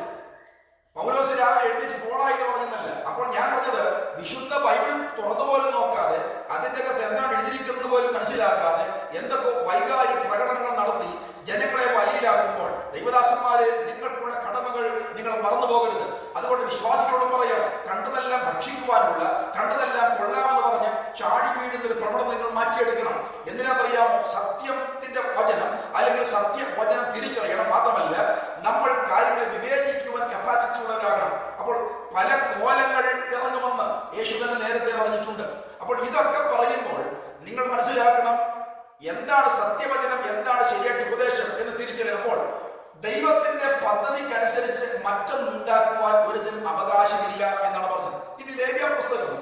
പൗലോസ് രാവിലെ എഴുന്നേറ്റ് പോടാ എന്ന് പറഞ്ഞെന്നല്ല. അപ്പോൾ ഞാൻ പറഞ്ഞത് വിശുദ്ധ ബൈബിൾ തുറന്നു പോലും നോക്കാതെ അതിൻ്റെ അകത്ത് എന്താണ് എഴുതിയിരിക്കുന്നത് പോലും മനസ്സിലാക്കാതെ എന്തൊക്കെ വൈകാരിക പ്രകടനങ്ങൾ നടത്തി ജനങ്ങളെ വലിയിലാക്കുമ്പോൾ ദൈവദാസന്മാര് നിങ്ങൾക്കുള്ള കടമകൾ നിങ്ങൾ മറന്നു പോകരുത്. അതുകൊണ്ട് വിശ്വാസികളോടും പറയാം, കണ്ടതെല്ലാം ഭക്ഷിക്കുവാനുള്ള, കണ്ടതെല്ലാം കൊള്ളാമെന്ന് പറഞ്ഞ് ചാടി വീഴുന്ന ഒരു പ്രവണത നിങ്ങൾ മാറ്റിയെടുക്കണം. എന്തിനാണെന്നറിയാമോ? സത്യത്തിന്റെ വചനം അല്ലെങ്കിൽ സത്യവചനം തിരിച്ചറിയണം. മാത്രമല്ല നമ്മൾ കാര്യങ്ങളെ വിവേചിക്കുവാൻ കപ്പാസിറ്റി ഉള്ളവരാകണം. അപ്പോൾ പല കോലങ്ങൾ ഇറങ്ങുമെന്ന് യേശു തന്നെ നേരത്തെ പറഞ്ഞിട്ടുണ്ട്. അപ്പോൾ ഇതൊക്കെ പറയുമ്പോൾ നിങ്ങൾ മനസ്സിലാക്കണം എന്താണ് സത്യവചനം, എന്താണ് ശരിയായിട്ട് ഉപദേശം എന്ന് തിരിച്ചറിയുമ്പോൾ ദൈവത്തിന്റെ പദ്ധതിക്കനുസരിച്ച് മറ്റൊന്നുണ്ടാക്കുവാൻ ഒരുതിനും അവകാശമില്ല എന്നാണ് പറഞ്ഞത്. ഇനി ലേവ്യ പുസ്തകം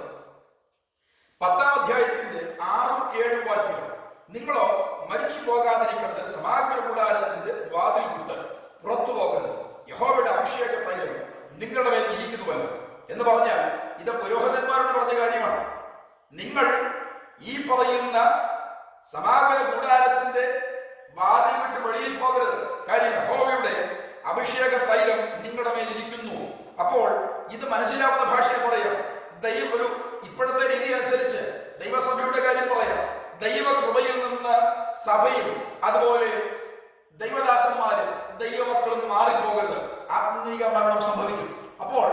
10-ാം അധ്യായത്തിന്റെ 6-7 വാക്യങ്ങൾ. നിങ്ങളോ മരിച്ചു പോകാതിരിക്കുന്നതിന് സമാഗമന കൂടാരത്തിന്റെ വാതിൽ വിട്ട് പുറത്തു പോകരുത്, യഹോവയുടെ അഭിഷേക തൈലം നിങ്ങളുടെ മേൽ ഇരിക്കുന്നുവല്ലോ എന്ന് പറഞ്ഞാൽ ഇത് പുരോഹിതന്മാരോട് പറഞ്ഞ കാര്യമാണ്. നിങ്ങൾ ഈ പറയുന്ന സമാഗമന കൂടാരത്തിന്റെ വാതിൽ വിട്ട് വെളിയിൽ പോകരുത്. കാര്യം യഹോവയുടെ അഭിഷേക തൈലം നിങ്ങളുടെ മേൽ ഇരിക്കുന്നു. അപ്പോൾ ഇത് മനസ്സിലാവുന്ന ഭാഷയിൽ പറയാം. ഒരു ഇപ്പോഴത്തെ രീതി അനുസരിച്ച് ദൈവസഭയുടെ കാര്യം പറയാം. ദൈവകൃപയിൽ നിന്ന് സഭയും അതുപോലെ ദൈവദാസന്മാരും ദൈവമക്കളും മാറിപ്പോകരുത്, ആത്മീക മരണം സംഭവിക്കും. അപ്പോൾ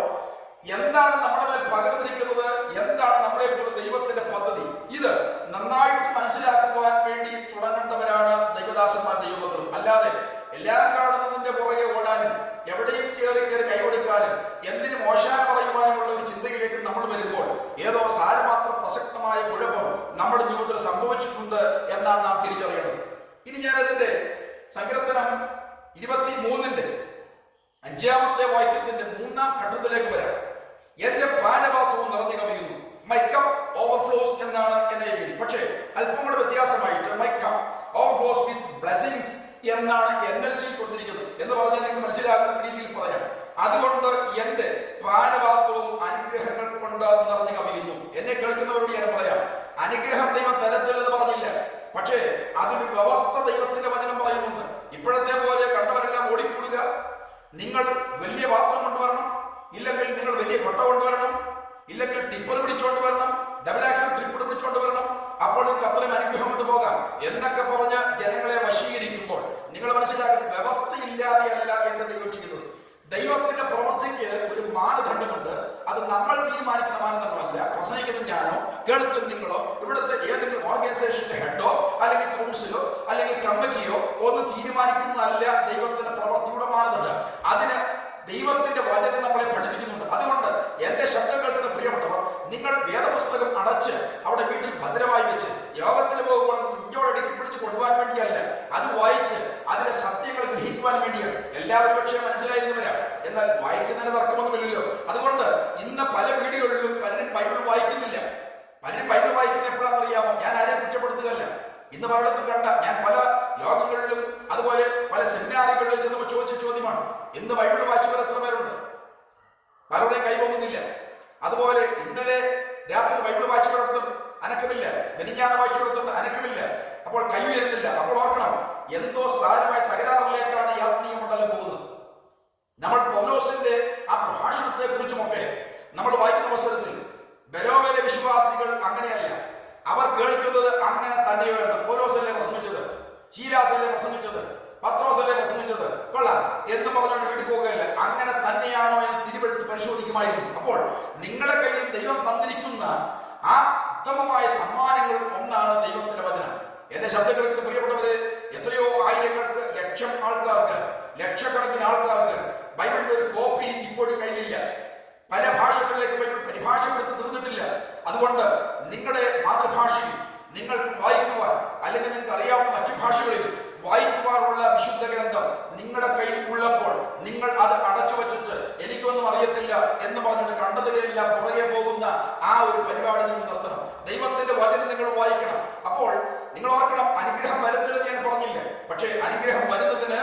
എന്താണ് നമ്മുടെ മേൽ പകർന്നിരിക്കുന്നത്, എന്താണ് നമ്മളെപ്പോഴും ദൈവത്തിന്റെ പദ്ധതി, ഇത് നന്നായിട്ട് മനസ്സിലാക്കുവാൻ വേണ്ടി തുടങ്ങേണ്ടവരാണ് ദൈവദാസന്മാർ ദൈവമക്കളും. അല്ലാതെ എല്ലാം കാണുന്നതിന്റെ പുറകെ ഓടാനും എവിടെയും കയറി കൈകൊടുക്കാനും എന്തിനും ഓശാന പറയുവാനുമുള്ള ഒരു ചിന്തയിലേക്ക് നമ്മൾ വരുമ്പോൾ ഏതോ സാരമാത്ര പ്രസക്തമായ കുഴപ്പം നമ്മുടെ ജീവിതത്തിൽ സംഭവിച്ചിട്ടുണ്ട് എന്നാണ് നാം തിരിച്ചറിയേണ്ടത്. ഇനി ഞാനതിന്റെ സങ്കീർത്തനം 23-ന്റെ 5-ാമത്തെ വാക്യത്തിന്റെ 3-ാം ഘട്ടത്തിലേക്ക് വരാം. എന്റെ പാനപാത്രവും നിറഞ്ഞു കവിയുന്നു, മൈ കപ്പ് ഓവർഫ്ലോസ് എന്നാണ് എന്നെ. പക്ഷേ അല്പം കൂടെ വ്യത്യാസമായിട്ട് my cup overflows with blessings എന്നാണ് NLT കൊടുത്തിരിക്കുന്നത്. എന്ന് പറഞ്ഞാൽ നിങ്ങൾക്ക് മനസ്സിലാകുന്ന രീതിയിൽ പറയാം. അതുകൊണ്ട് എന്റെ പാനപാത്രവും അനുഗ്രഹങ്ങൾ കൊണ്ട് നിറഞ്ഞു കവിയുന്നു. എന്നെ കേൾക്കുന്നവരോട് ഞാൻ പറയാം, അനുഗ്രഹം ദൈവം തരത്തില്ലെന്ന് പറഞ്ഞില്ല. പക്ഷേ അതിന് വ്യവസ്ഥ ദൈവത്തിന്റെ വചനം പറയുന്നു. നിങ്ങൾ വലിയ പാത്രം കൊണ്ടുവരണം, ഇല്ലെങ്കിൽ നിങ്ങൾ വലിയ കൊട്ട കൊണ്ടുവരണം, ഇല്ലെങ്കിൽ ടിപ്പർ പിടിച്ചോണ്ട് വരണം, ഡബിൾ ആക്സൽ ട്രിപ്പ് പിടിച്ചോണ്ട് വരണം, അപ്പോൾ നിങ്ങൾക്ക് അത്രയും അനുഗ്രഹം കൊണ്ട് പോകാം എന്നൊക്കെ പറഞ്ഞ് ജനങ്ങളെ വശീകരിക്കുമ്പോൾ നിങ്ങൾ മനസ്സിലാക്കുന്ന വ്യവസ്ഥയില്ലാതെയല്ല എന്റെ ദൈവം ചെയ്യുന്നത്. ദൈവത്തിന്റെ പ്രവൃത്തിക്ക് ഒരു മാനദണ്ഡമുണ്ട്. അത് നമ്മൾ തീരുമാനിക്കുന്ന മാനദണ്ഡമല്ല. പ്രസംഗിക്കുന്ന ഞാനോ കേൾക്കുന്ന നിങ്ങളോ ഇവിടുത്തെ ഏതെങ്കിലും ഓർഗനൈസേഷന്റെ ഹെഡോ അല്ലെങ്കിൽ കൗൺസിലോ അല്ലെങ്കിൽ കമ്മിറ്റിയോ ഒന്നും തീരുമാനിക്കുന്നതല്ല ദൈവത്തിന്റെ പ്രവൃത്തിയുടെ മാനദണ്ഡം. അതിന് ദൈവത്തിന്റെ വചനം നമ്മളെ പഠിപ്പിക്കുന്നുണ്ട്. അതുകൊണ്ട് എന്റെ ശബ്ദം കേൾക്കുന്ന പ്രിയപ്പെട്ടവർ, നിങ്ങൾ വേദപുസ്തകം അടച്ച് അവിടെ വീട്ടിൽ ഭദ്രമായി വെച്ച് യോഗത്തിന് പോകുമ്പോൾ ഇഞ്ചോടടുക്കി പിടിച്ച് കൊണ്ടുപോകാൻ വേണ്ടിയല്ല, അത് വായിച്ച് അതിലെ സത്യങ്ങൾ ഗ്രഹിക്കുവാൻ വേണ്ടിയാണ്. എല്ലാവരും പക്ഷേ മനസ്സിലായിരുന്നവരാ, എന്നാൽ വായിക്കുന്നതിന് തർക്കമൊന്നുമില്ലല്ലോ. അതുകൊണ്ട് ഇന്ന് പല വീടുകളിലും പലരും ബൈബിൾ വായിക്കുന്നില്ല. പലരും ബൈബിൾ വായിക്കുന്ന എപ്പോഴാണെന്ന് അറിയാമോ? ഞാൻ ആരെയും കുറ്റപ്പെടുത്തുകയല്ല. ഇന്ന് പലയിടത്തും കണ്ട ഞാൻ പല യോഗങ്ങളിലും അതുപോലെ പല സെമിനാറുകളിലും ചെന്നപ്പോൾ ചോദിച്ച ചോദ്യമാണ്, ഇന്ന് ബൈബിൾ വായിച്ചവർ എത്ര പേരുണ്ട്? പലരുടെയും കൈപോകുന്നില്ല. അതുപോലെ ഇന്നലെ രാത്രി ബൈബിൾ വായിച്ചവരടുത്തുണ്ട്, അനക്കമില്ല. മെനിഞ്ഞാന്ന് വായിച്ചവരടുത്തുണ്ട്, അനക്കമില്ല. അപ്പോൾ കൈ ഉയരുന്നില്ല. അപ്പോൾ ഓർക്കണം, എന്തോ സാരമായ തകരാറിലേക്കാണ് ഈ ആത്മീയ മണ്ഡലം പോകുന്നത്. നമ്മൾ പൗലോസിന്റെ ആ പ്രഭാഷണത്തെ കുറിച്ചുമൊക്കെ നമ്മൾ വായിക്കുന്ന അവസരത്തിൽ ബെരോവിലെ വിശ്വാസികൾ അങ്ങനെയല്ല. അവർ കേൾക്കുന്നത് അങ്ങനെ തന്നെയോ എന്ന്. പൗലോസല്ലേ പ്രസംഗിച്ചത്, ശീലാസല്ലേ പ്രസംഗിച്ചത്, പത്രോസല്ലേ പ്രസംഗിച്ചത്, കൊള്ളാം എന്ന് പറഞ്ഞുകൊണ്ട് വീട്ടിൽ പോകുകയല്ല. അങ്ങനെ തന്നെയാണോ എന്ന് തിരുവെടുത്ത് പരിശോധിക്കുമായിരുന്നു. അപ്പോൾ നിങ്ങളുടെ കയ്യിൽ ദൈവം തന്നിരിക്കുന്ന ആ ഉത്തമമായ സമ്മാനങ്ങൾ ഒന്നാണ് ദൈവത്തിന്റെ വചനം. എന്റെ ശബ്ദങ്ങൾക്ക് പ്രിയപ്പെട്ടവരെ, എത്രയോ ആയിരങ്ങൾക്ക്, ലക്ഷം ആൾക്കാർക്ക്, ലക്ഷക്കണക്കിന് ആൾക്കാർക്ക് ബൈബിളിന്റെ ഒരു കോപ്പി ഇപ്പോഴും കയ്യിലില്ല. പല ഭാഷകളിലേക്ക് ബൈബിൾ പരിഭാഷപ്പെടുത്തി തീർന്നിട്ടില്ല. അതുകൊണ്ട് നിങ്ങളുടെ മാതൃഭാഷയിൽ നിങ്ങൾക്ക് വായിക്കുവാൻ, അല്ലെങ്കിൽ നിങ്ങൾക്ക് അറിയാവുന്ന മറ്റു ഭാഷകളിൽ വായിക്കുവാനുള്ള വിശുദ്ധ ഗ്രന്ഥം നിങ്ങളുടെ കയ്യിൽ ഉള്ളപ്പോൾ നിങ്ങൾ അത് അടച്ചു വച്ചിട്ട് എനിക്കൊന്നും അറിയത്തില്ല എന്ന് പറഞ്ഞിട്ട് കണ്ടതിലെല്ലാം പുറകെ പോകുന്ന ആ ഒരു പരിപാടി നിങ്ങൾ നിർത്തണം. ദൈവത്തിന്റെ വചനം നിങ്ങൾ വായിക്കണം. അപ്പോൾ നിങ്ങൾ ഓർക്കണം, അനുഗ്രഹം വരുത്തില്ലെന്ന് ഞാൻ പറഞ്ഞില്ല. പക്ഷേ അനുഗ്രഹം വരുന്നതിന്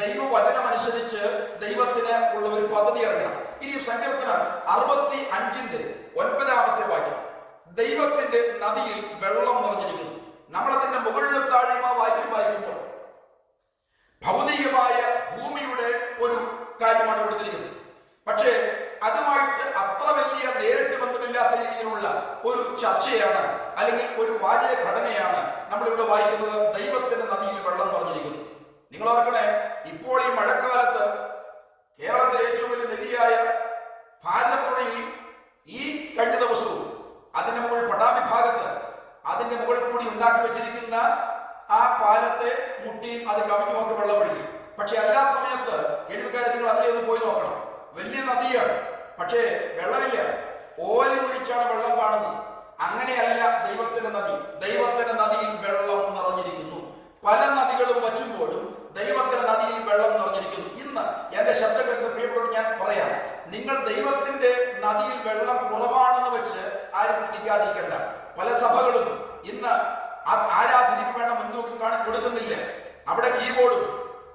ദൈവവചനം അനുസരിച്ച് ദൈവത്തിന് ഉള്ള ഒരു പദ്ധതി അറിയണം. ഇനി സങ്കീർത്തനം 65:9 വാക്യം, ദൈവത്തിന്റെ നദിയിൽ വെള്ളം നിറഞ്ഞിരിക്കുന്നു. നമ്മളതിന്റെ മുകളിലും താഴെയുമാ വായിക്കുമ്പോൾ ഭൗതികമായ ഭൂമിയുടെ ഒരു കാര്യമാണ് കൊടുത്തിരിക്കുന്നത്. പക്ഷേ അതുമായിട്ട് അത്ര വലിയ നേരിട്ട് ബന്ധമില്ലാത്ത രീതിയിലുള്ള ഒരു ചർച്ചയാണ്, അല്ലെങ്കിൽ ഒരു വാചക ഘടനയാണ് നമ്മളിവിടെ വായിക്കുന്നത്. ദൈവത്തിന്റെ നദിയിൽ വെള്ളം നിറഞ്ഞിരിക്കുന്നു. നിങ്ങൾ ഓർക്കണേ, ഇപ്പോൾ ഈ മഴക്കാലത്ത് കേരളത്തിലെ ഏറ്റവും വലിയ നദിയായ ഭാരതപ്പുഴയിൽ ഈ കഴിഞ്ഞ ദിവസവും അതിന്റെ മുകൾ പട്ടാമ്പി ഭാഗത്ത് അതിന്റെ മുകളിൽ കൂടി ഉണ്ടാക്കി വെച്ചിരിക്കുന്ന ആ പാലത്തെ മുട്ടി അത് കവിഞ്ഞുമൊക്കെ വെള്ളം ഒഴുകി. പക്ഷെ എല്ലാ സമയത്ത് കേൾവിക്കാരെ നിങ്ങൾ അതിലെ ഒന്ന് പോയി നോക്കണം. വലിയ നദിയാണ്, പക്ഷേ വെള്ളമില്ല. ഓല ഒഴിച്ചാണ് വെള്ളം കാണുന്നത്. അങ്ങനെയല്ല ദൈവത്തിന്റെ നദി. ദൈവത്തിന്റെ നദിയിൽ വെള്ളം നിറഞ്ഞിരിക്കുന്നു. പല നദികളും വച്ചുമ്പോഴും ദൈവത്തിന്റെ നദിയിൽ വെള്ളം നിറഞ്ഞിരിക്കുന്നു. ഇന്ന് എന്റെ ശബ്ദം കേൾക്കുന്ന പ്രിയപ്പെട്ടവരോട് ഞാൻ പറയാം, നിങ്ങൾ ദൈവത്തിന്റെ നദിയിൽ വെള്ളം കുറവാണെന്ന് വെച്ച് ആരും കുടിക്കാതിരിക്കണ്ട. പല സഭകളും ഇന്ന് ആരാധനയ്ക്ക് വേണ്ട മുൻതൂക്കം കൊടുക്കുന്നില്ല. അവിടെ കീബോർഡും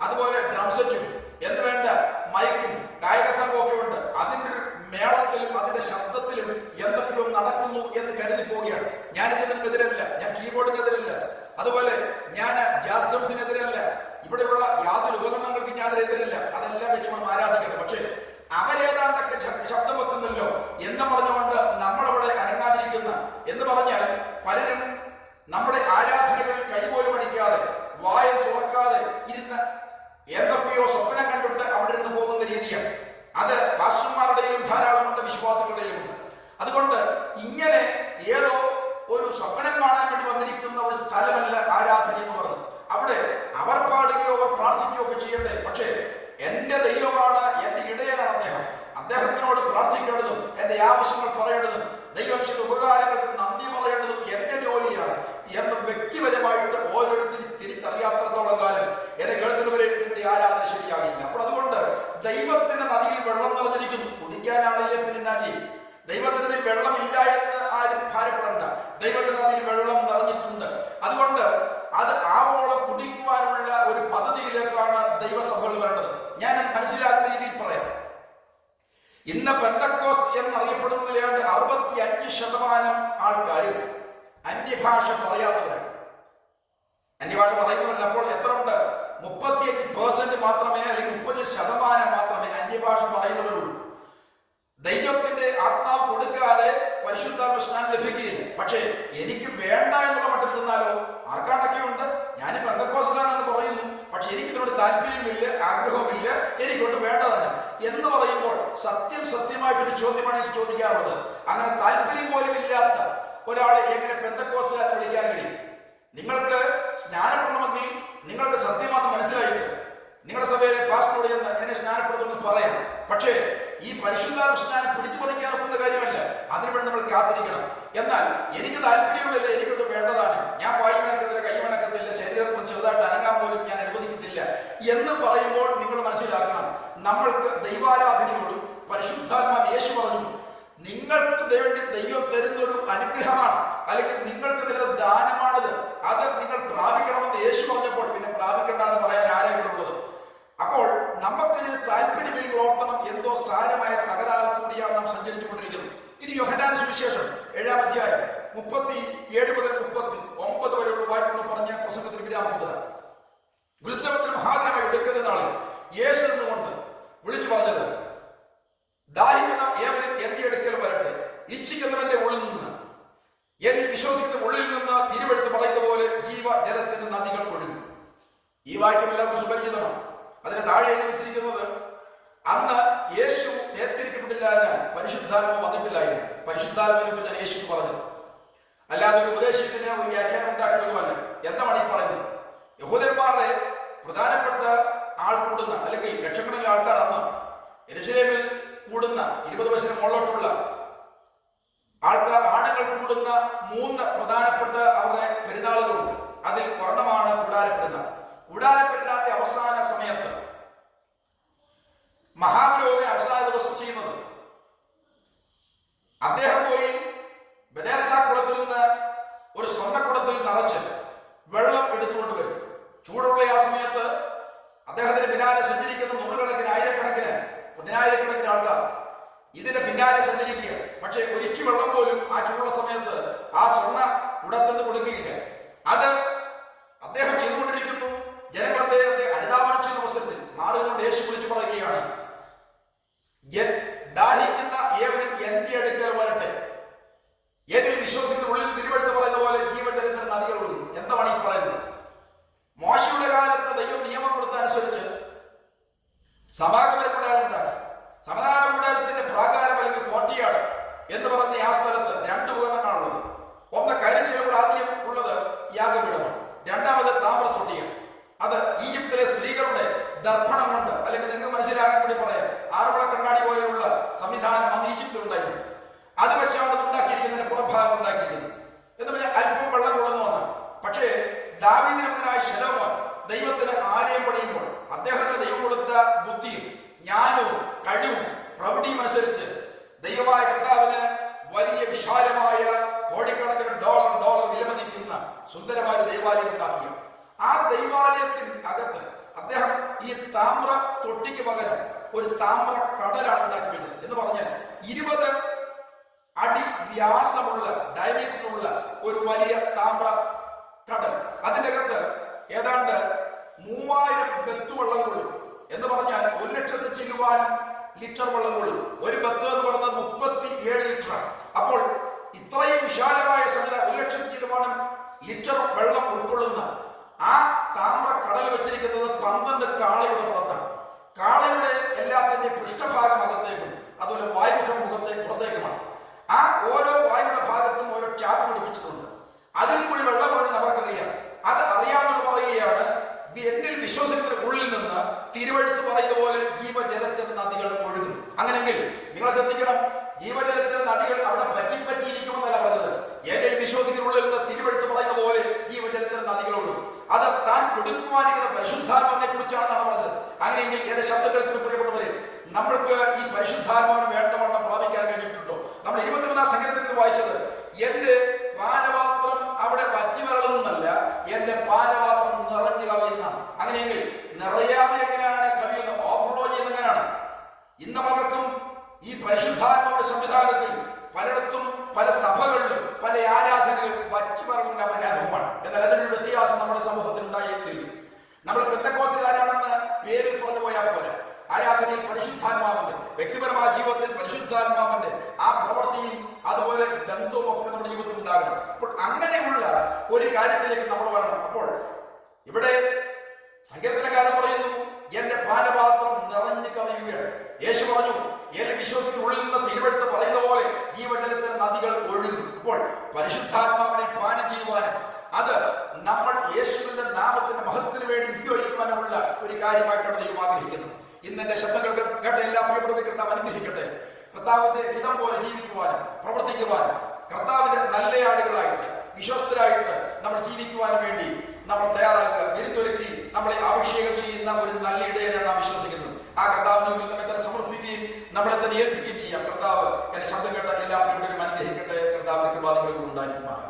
അതുപോലെ ഡ്രം സെറ്റും എന്ന് വേണ്ട മൈക്കും ഗായക സംഘമൊക്കെ ഉണ്ട്. അതിന്റെ ഒരു മേളത്തിലും അതിന്റെ ശബ്ദത്തിലും എന്തൊക്കെയോ നടക്കുന്നു എന്ന് കരുതി പോവുകയാണ്. ഞാൻ ഇതിനെതിരല്ല, ഞാൻ കീബോർഡിനെതിരല്ല, അതുപോലെ ഞാൻ ജാസ് ഡ്രംസിനെതിരല്ല, ഇവിടെയുള്ള യാതൊരു ഉപകരണങ്ങൾക്ക് ഞാൻ എതിരല്ല. അതെല്ലാം വെച്ച് വേണം ആരാധിക്കണം. പക്ഷേ അവരേതാണ്ടൊക്കെ ശബ്ദം വെക്കുന്നല്ലോ എന്ന് പറഞ്ഞുകൊണ്ട് നമ്മളവിടെ അനങ്ങാതിരിക്കുന്ന എന്ന് പറഞ്ഞാൽ പലരും നമ്മുടെ ആരാധനകളിൽ കൈപോലും അടിക്കാതെ വായ തുറക്കാതെ ഇരുന്ന് എന്തൊക്കെയോ സ്വപ്നം കണ്ടിട്ട് അവിടെ നിന്ന് പോകുന്ന രീതിയാണ്. അത് പാസ്റ്റർമാരുടെയും ധാരാളമുണ്ട്, വിശ്വാസികളുടെയുമുണ്ട്. അതുകൊണ്ട് ഇങ്ങനെ ഏതോ ഒരു സ്വപ്നം കാണാൻ വേണ്ടി വന്നിരിക്കുന്ന ഒരു സ്ഥലമല്ല ആരാധന എന്ന് പറഞ്ഞത്. അവിടെ അവർ പാടുകയോ അവർ പ്രാർത്ഥിക്കുകയോ ഒക്കെ ചെയ്യട്ടെ. പക്ഷേ എന്റെ ദൈവമാണ്, എന്റെ ഇടയനാണ് അദ്ദേഹം. അദ്ദേഹത്തിനോട് പ്രാർത്ഥിക്കേണ്ടതും എന്റെ ആവശ്യങ്ങൾ പറയേണ്ടതും ദൈവം ചെയ്ത ഉപകാരങ്ങൾക്ക് നന്ദി പറയേണ്ടതും എന്റെ ജോലിയാണ് എന്ന് വ്യക്തിപരമായിട്ട് ഓരോരുത്തരും തിരിച്ചറിയാത്രത്തോളം കാലം എന്നെ കേൾക്കുന്നവരെ നിങ്ങളുടെ ആരാധന ശരിയാകില്ല. അപ്പോൾ അതുകൊണ്ട് ദൈവത്തിന്റെ നദിയിൽ വെള്ളം നിറഞ്ഞിരിക്കുന്നു. കുടിക്കാനാണില്ലേ പിന്നെ നദി. ദൈവത്തിന്റെ നദിയിൽ വെള്ളമില്ല എന്ന് ആരും ഭാരപ്പെടണ്ട. ദൈവത്തിന്റെ നദിയിൽ വെള്ളം നിറഞ്ഞിട്ടുണ്ട്. അതുകൊണ്ട് അത് ആവോളം കുടിക്കുവാനുള്ള ഒരു പദ്ധതിയിലേക്കാണ് ദൈവസഭകൾ വേണ്ടത്. ഞാൻ മനസ്സിലാക്കുന്ന രീതിയിൽ പറയാം. ഇന്ന് പെന്തക്കോസ്ത് എന്നറിയപ്പെടുന്നതിലേണ്ട് 65% ആൾക്കാരും അന്യഭാഷ പറയാത്തവരാണ്. അന്യഭാഷ പറയുന്നവരല്ല. അപ്പോൾ എത്ര ഉണ്ട്? 35% മാത്രമേ, അല്ലെങ്കിൽ 30% മാത്രമേ പരിശുദ്ധാത്മ സ്നാനം ലഭിക്കുകയില്ല. പക്ഷേ എനിക്ക് വേണ്ട എന്നുള്ള മട്ടിരുന്നാലോ, ആർക്കാണ്ടൊക്കെയുണ്ട്, ഞാൻ പെന്തക്കോസ്തുകാരനെന്ന് പറയുന്നു, പക്ഷെ എനിക്ക് ഇതിനോട് താല്പര്യമില്ല, ആഗ്രഹവുമില്ല, എനിക്കൊണ്ട് വേണ്ടതാണ് എന്ന് പറയുമ്പോൾ സത്യമായിട്ടൊരു ചോദ്യമാണ് എനിക്ക് ചോദിക്കാറുള്ളത്. അങ്ങനെ താല്പര്യം പോലും ഇല്ലാത്ത ഒരാളെ എങ്ങനെ പെന്തക്കോസ്തുകാരനെ വിളിക്കാൻ കഴിയും? നിങ്ങൾക്ക് സ്നാനപ്പെടണമെങ്കിൽ നിങ്ങൾക്ക് സത്യമാണെന്ന് മനസ്സിലായിട്ട് നിങ്ങളുടെ സഭയിലെ പാസ്റ്ററോട് ചെന്ന് എന്നെ സ്നാനപ്പെടുത്തുമെന്ന് പറയാം. പക്ഷേ ഈ പരിശുദ്ധാത്മ സ്നാനം പിടിച്ചു പറിക്കാൻ ഒക്കുന്ന കാര്യമല്ല. അതിനുവേണ്ടി നമ്മൾ കാത്തിരിക്കണം. എന്നാൽ എനിക്ക് താല്പര്യമില്ല, എനിക്കൊണ്ട് വേണ്ടതാണ്, ഞാൻ വായുമനക്കത്തില്ല, കൈമനക്കത്തില്ല, ശരീരം ചെറുതായിട്ട് അനങ്ങാൻ പോലും ഞാൻ അനുവദിക്കത്തില്ല എന്ന് പറയുമ്പോൾ നിങ്ങൾ മനസ്സിലാക്കണം, നമ്മൾക്ക് ദൈവാരാധനയോടും പരിശുദ്ധാത്മാവ് യേശു പറഞ്ഞു, നിങ്ങൾക്ക് വേണ്ടി ദൈവം തരുന്നൊരു അനുഗ്രഹമാണ്, അല്ലെങ്കിൽ നിങ്ങൾക്ക് തരുന്ന ദാനമാണിത്, അത് നിങ്ങൾ പ്രാപിക്കണമെന്ന് യേശു പറഞ്ഞപ്പോൾ പിന്നെ പ്രാപിക്കണ്ടെന്ന് പറയാൻ ആരായിട്ടുള്ളത്? അപ്പോൾ നമുക്കിതിന് താല്പര്യമില്ല, ഓർത്തണം, എന്തോ സാരമായ തകരാറ് കൂടിയാണ് നാം സഞ്ചരിച്ചു കൊണ്ടിരിക്കുന്നത്. ഇനി യോഹന്നാന്റെ സുവിശേഷം 7-ാം അധ്യായം 37 മുതൽ 39 വരെയുള്ള വായ്പകൾ പറഞ്ഞ പ്രസംഗത്തിൽ വിരാമമുദ്ര. ഉത്സവത്തിൽ മഹാദിനമായി എടുക്കുന്ന നാളിൽ യേശു നിന്നുകൊണ്ട് വിളിച്ചു പറഞ്ഞത്, ദാഹിക്കുന്ന ഏവരും എന്റെ അടുക്കൽ വരട്ടെ, ഇച്ഛിക്കുന്നവന്റെ ഉള്ളിൽ നിന്ന്, എന്നിൽ വിശ്വസിക്കുന്ന ഉള്ളിൽ നിന്ന് തിരുവെഴുത്ത് പറയുന്ന പോലെ ജീവജലത്തിന്റെ നദികൾ ഒഴുകും. ഈ വാക്യം എല്ലാവർക്കും സുപരിചിതമാണ്. അതിന് താഴെ എഴുതി വെച്ചിരിക്കുന്നത്, അന്ന് യേശു തിരസ്കരിക്കപ്പെട്ടില്ല എന്നാൽ പരിശുദ്ധാത്മ വന്നിട്ടില്ലായിരുന്നു. പരിശുദ്ധാത്മാവിനെ കുറിച്ചാണ് യേശു പറഞ്ഞത്, അല്ലാതെ ഒരു ഉപദേശത്തിന് ഒരു വ്യാഖ്യാനം ഉണ്ടാക്കുന്നതുമല്ല. എന്താണ് ഈ പറയുന്നത്? യഹൂദന്മാരുടെ പ്രധാനപ്പെട്ട ആൾ കൂടുന്ന, അല്ലെങ്കിൽ ലക്ഷക്കണക്കിന് ആൾക്കാർ അന്ന് യെരൂശലേമിൽ കൂടുന്ന 20 വയസ്സിന് മുകളിലോട്ടുള്ള ആൾക്കാർ, ആണുങ്ങൾ കൂടുന്ന 3 പ്രധാനപ്പെട്ട അവരുടെ പെരുന്നാളുകളുണ്ട്. അതിൽ ഒരെണ്ണമാണ് കൂടാരപ്പെരുന്നാൾ. കൂടാരപ്പെരുന്നാളിന്റെ അവസാന സമയത്ത് മഹാപുരോഹിതൻ അവസാന ദിവസം ചെയ്യുന്നത്, അദ്ദേഹം പോയി ബെഥെസ്ദാ കുളത്തിൽ നിന്ന് ഒരു സ്വർണ്ണക്കുടത്തിൽ നിറച്ച് വെള്ളം എടുത്തുകൊണ്ട് വരും. ചൂടുള്ള ആ സമയത്ത് അദ്ദേഹത്തിന് പിന്നാലെ സഞ്ചരിക്കുന്ന നൂറുകണക്കിന്, ആയിരക്കണക്കിന്, 10,000-കണക്കിന് ആൾക്കാർ ഇതിന്റെ പിന്നാലെ സഞ്ചരിക്കുക. പക്ഷെ ഒരിച്ചു വെള്ളം പോലും ആ ചൂടുള്ള സമയത്ത് ആ സ്വർണ്ണ കുടത്തിൽ നിന്ന് കൊടുക്കുകയില്ല. അത് അദ്ദേഹം ചെയ്തുകൊണ്ടിരിക്കുന്നു. ജനങ്ങൾ അദ്ദേഹത്തെ അനുധാവനം ചെയ്യുന്ന അവസരത്തിൽ മാറുകൊണ്ട് യേശു വിളിച്ചു പറയുകയാണ്, ദാഹിക്കുന്ന ഏവരും എന്റെ അടുക്കൽ വരട്ടെ, എന്നിൽ വിശ്വസിക്കുന്ന ഉള്ളിൽ തിരുവെഴുത്ത് പറയുന്ന പോലെ ജീവജലത്തിന് നദികൾ ഒഴുകും. എന്താണ് ഈ പറയുന്നത്? മോശയുടെ കാലത്ത് ദൈവം നിയമം കൊടുത്ത അനുസരിച്ച് സമാഗമന കൂടാരം ഉണ്ടാക്കി. സമാഗമന കൂടാരത്തിന്റെ പ്രാകാരം അല്ലെങ്കിൽ കോട്ടയാട് എന്ന് പറയുന്ന ആ സ്ഥലത്ത് 2 ഉപകരണങ്ങളാണുള്ളത്. ഒന്ന് കരിച്ചിലപ്പോൾ ആദ്യം ഉള്ളത് യാഗപീഠമാണ്, രണ്ടാമത് താമ്രത്തൊട്ടിയാണ്. അത് ഈജിപ്തിലെ സ്ത്രീകളുടെ ദർപ്പണം കൊണ്ട്, അല്ലെങ്കിൽ നിങ്ങൾക്ക് മനസ്സിലാകാൻ വേണ്ടി പറയാം, 6 വിള കണ്ണാടി പോലെയുള്ള സംവിധാനം അന്ന് ഈജിപ്തിൽ ഉണ്ടായിരുന്നു. അത് വെച്ചാണ് ഉണ്ടാക്കിയിരിക്കുന്നതിന്റെ പുറഭാഗം ഉണ്ടാക്കിയിരിക്കുന്നത്. എന്ന് പറഞ്ഞാൽ അല്പം വെള്ളം കൊള്ളുന്നു വന്നാണ്. പക്ഷേ ദാവീദിന്റെ മകനായ ശലോമോൻ ദൈവത്തിന് ആലയം പണിയുമ്പോൾ അദ്ദേഹത്തിന് ദൈവം കൊടുത്ത ബുദ്ധിയും ജ്ഞാനവും കഴിവും പ്രവൃത്തിയും അനുസരിച്ച് ദൈവമായ കർത്താവിന് വലിയ വിശാലമായ കോടിക്കണക്കിന് ഡോളർ വിലമതിക്കുന്ന സുന്ദരമായ ദൈവാലയം ഉണ്ടാക്കി. ആ ദൈവാലയത്തിന് അകത്ത് അദ്ദേഹം ഈ താമ്ര തൊട്ടിക്ക് പകരം ഒരു താമ്ര കടലാണ് ഉണ്ടാക്കി വെച്ചത്. എന്ന് പറഞ്ഞാൽ 20 അടി വ്യാസമുള്ള, ഡയമീറ്ററുള്ള ഒരു വലിയ താമ്ര കടൽ. അതിൻ്റെ അകത്ത് ഏതാണ്ട് 3000 ബത്ത് വെള്ളം കൊള്ളും. എന്ന് പറഞ്ഞാൽ 1,00,000 ചില്ലുവാനും ലിറ്റർ വെള്ളം കൊള്ളും. ഒരു ബത്ത് എന്ന് പറയുന്നത് 37 ലിറ്ററാണ്. അപ്പോൾ ഇത്രയും വിശാലമായ സംവിധാനം, 1,00,000 ചില്ലുവാനും ലിറ്റർ വെള്ളം ഉൾക്കൊള്ളുന്ന ആ താമ്ര കടൽ വെച്ചിരിക്കുന്നത് 12 കാളയുടെ പുറത്താണ്. കാളയുടെ എല്ലാത്തിന്റെ പൃഷ്ഠഭാഗം അകത്തേക്കും അതുപോലെ വായുമുഖം പുറത്തേക്കുമാണ്. ആ ഓരോ വായുടെ ഭാഗത്തും ഓരോ ടാപ്പ് പിടിപ്പിച്ചിട്ടുണ്ട്. അതിൽ കൂടി വെള്ളം ഒഴുകുന്ന അവർക്കറിയാം. അത് അറിയാമെന്ന് പറയുകയാണ്, എന്നിൽ വിശ്വസിക്കുന്ന ഉള്ളിൽ നിന്ന് തിരുവെഴുത്ത് പറയുന്ന പോലെ ജീവജലത്തിന്റെ നദികൾ ഒഴുകും. അങ്ങനെങ്കിൽ നിങ്ങൾ ശ്രദ്ധിക്കണം, ജീവജലത്തിന്റെ നദികൾ അവിടെ പറ്റിയിരിക്കുമെന്നല്ല പറഞ്ഞത്. എന്നിൽ വിശ്വസിക്കുന്ന ഉള്ളിൽ നിന്ന് തിരുവെഴുത്ത് പറയുന്ന പോലെ ജീവജലത്തിന്റെ നദികൾ ഒഴുകും. അത് താൻ കൊടുക്കുവാനിരിക്കുന്ന പരിശുദ്ധാത്മാവിനെ കുറിച്ചാണെന്നാണ് പറഞ്ഞത്. അങ്ങനെയെങ്കിൽ എന്റെ ശബ്ദം കേൾക്കുന്ന പ്രിയപ്പെട്ടവരെ, നമ്മൾക്ക് ഈ പരിശുദ്ധാത്മാവിന് വേണ്ടവണ്ണം പ്രാപിക്കാൻ കഴിഞ്ഞിട്ടുണ്ടോ? നമ്മൾ 21-ാം സങ്കീർത്തനത്തിൽ വായിച്ചത്, എന്റെ പാനപാത്രം അവിടെ വറ്റിവരണമെന്നല്ല, എന്റെ പാനപാത്രം നിറഞ്ഞു കവിയുന്നതാണ്. അങ്ങനെയെങ്കിൽ നിറയാതെ എങ്ങനെയാണ് കവിയുന്നത്? ഓവർഫ്ലോ ചെയ്യുന്നത് എങ്ങനെയാണ്? ഇന്ന് പലർക്കും ഈ പരിശുദ്ധാത്മാവിന്റെ സംവിധാനത്തിൽ പലയിടത്തും പല സഭകളിലും പല ആരാധനകളും വറ്റിവരളുന്ന അനുഭവമാണ്. എന്നാൽ അതിനൊരു വ്യത്യാസം നമ്മുടെ സമൂഹത്തിൽ ഉണ്ടായിരിക്കും. നമ്മൾ പെന്തക്കോസ്തുകാരാണെന്ന് പേരിൽ പറഞ്ഞു പോയാൽ പോലെ ആരാധനയിൽ പരിശുദ്ധാത്മാവിന്റെ, വ്യക്തിപരമായ ജീവിതത്തിൽ പരിശുദ്ധാത്മാവിന്റെ ആ പ്രവൃത്തിയും അതുപോലെ ബന്ധവും ഒക്കെ നമ്മുടെ ജീവിതത്തിൽ ഉണ്ടാകണം. അപ്പോൾ അങ്ങനെയുള്ള ഒരു കാര്യത്തിലേക്ക് നമ്മൾ വരണം. അപ്പോൾ ഇവിടെ സങ്കീർത്തനക്കാരൻ പറയുന്നു, എന്റെ പാനപാത്രം നിറഞ്ഞു കവിയുകയാണ്. യേശു പറഞ്ഞു, എന്റെ വിശ്വസിക്കുള്ളിൽ നിന്ന് തിരുവെടുത്ത് പറയുന്ന പോലെ ജീവജലത്തിന് നദികൾ ഒഴുകും. അപ്പോൾ പരിശുദ്ധാത്മാവിനെ പാനം ചെയ്യുവാനും അത് നമ്മൾ യേശുവിന്റെ നാമത്തിന്റെ മഹത്വത്തിന് വേണ്ടി ഉപയോഗിക്കുവാനുമുള്ള ഒരു കാര്യമായിട്ടാണ് ദൈവം ആഗ്രഹിക്കുന്നത്. ഇന്ന് എന്റെ ശബ്ദങ്ങൾ കേട്ട എല്ലാ പ്രിയപ്പെട്ടവരും കർത്താവ് അനുഗ്രഹിക്കട്ടെ. കർത്താവിന്റെ ഹിതം പോലെ ജീവിക്കുവാനും പ്രവർത്തിക്കുവാനും കർത്താവിന്റെ നല്ല ആളുകളായിട്ട് വിശ്വസ്തരായിട്ട് നമ്മൾ ജീവിക്കുവാനും വേണ്ടി നമ്മൾ തയ്യാറാക്കുക. വിരുന്നൊരുക്കി നമ്മളെ അഭിഷേകം ചെയ്യുന്ന ഒരു നല്ല ഇടയനാണ് നാം വിശ്വസിക്കുന്നത്. ആ കർത്താവിന് മുന്നിൽ നമ്മെ തന്നെ സമർപ്പിക്കുകയും നമ്മളെ തന്നെ ഏൽപ്പിക്കുകയും ചെയ്യാം. കർത്താവ് എന്റെ ശബ്ദം കേട്ട എല്ലാ പ്രിയപ്പെട്ടവരും അനുഗ്രഹിക്കട്ടെ. കർത്താവിന്റെ കൃപാദികളും ഉണ്ടായിരിക്കും.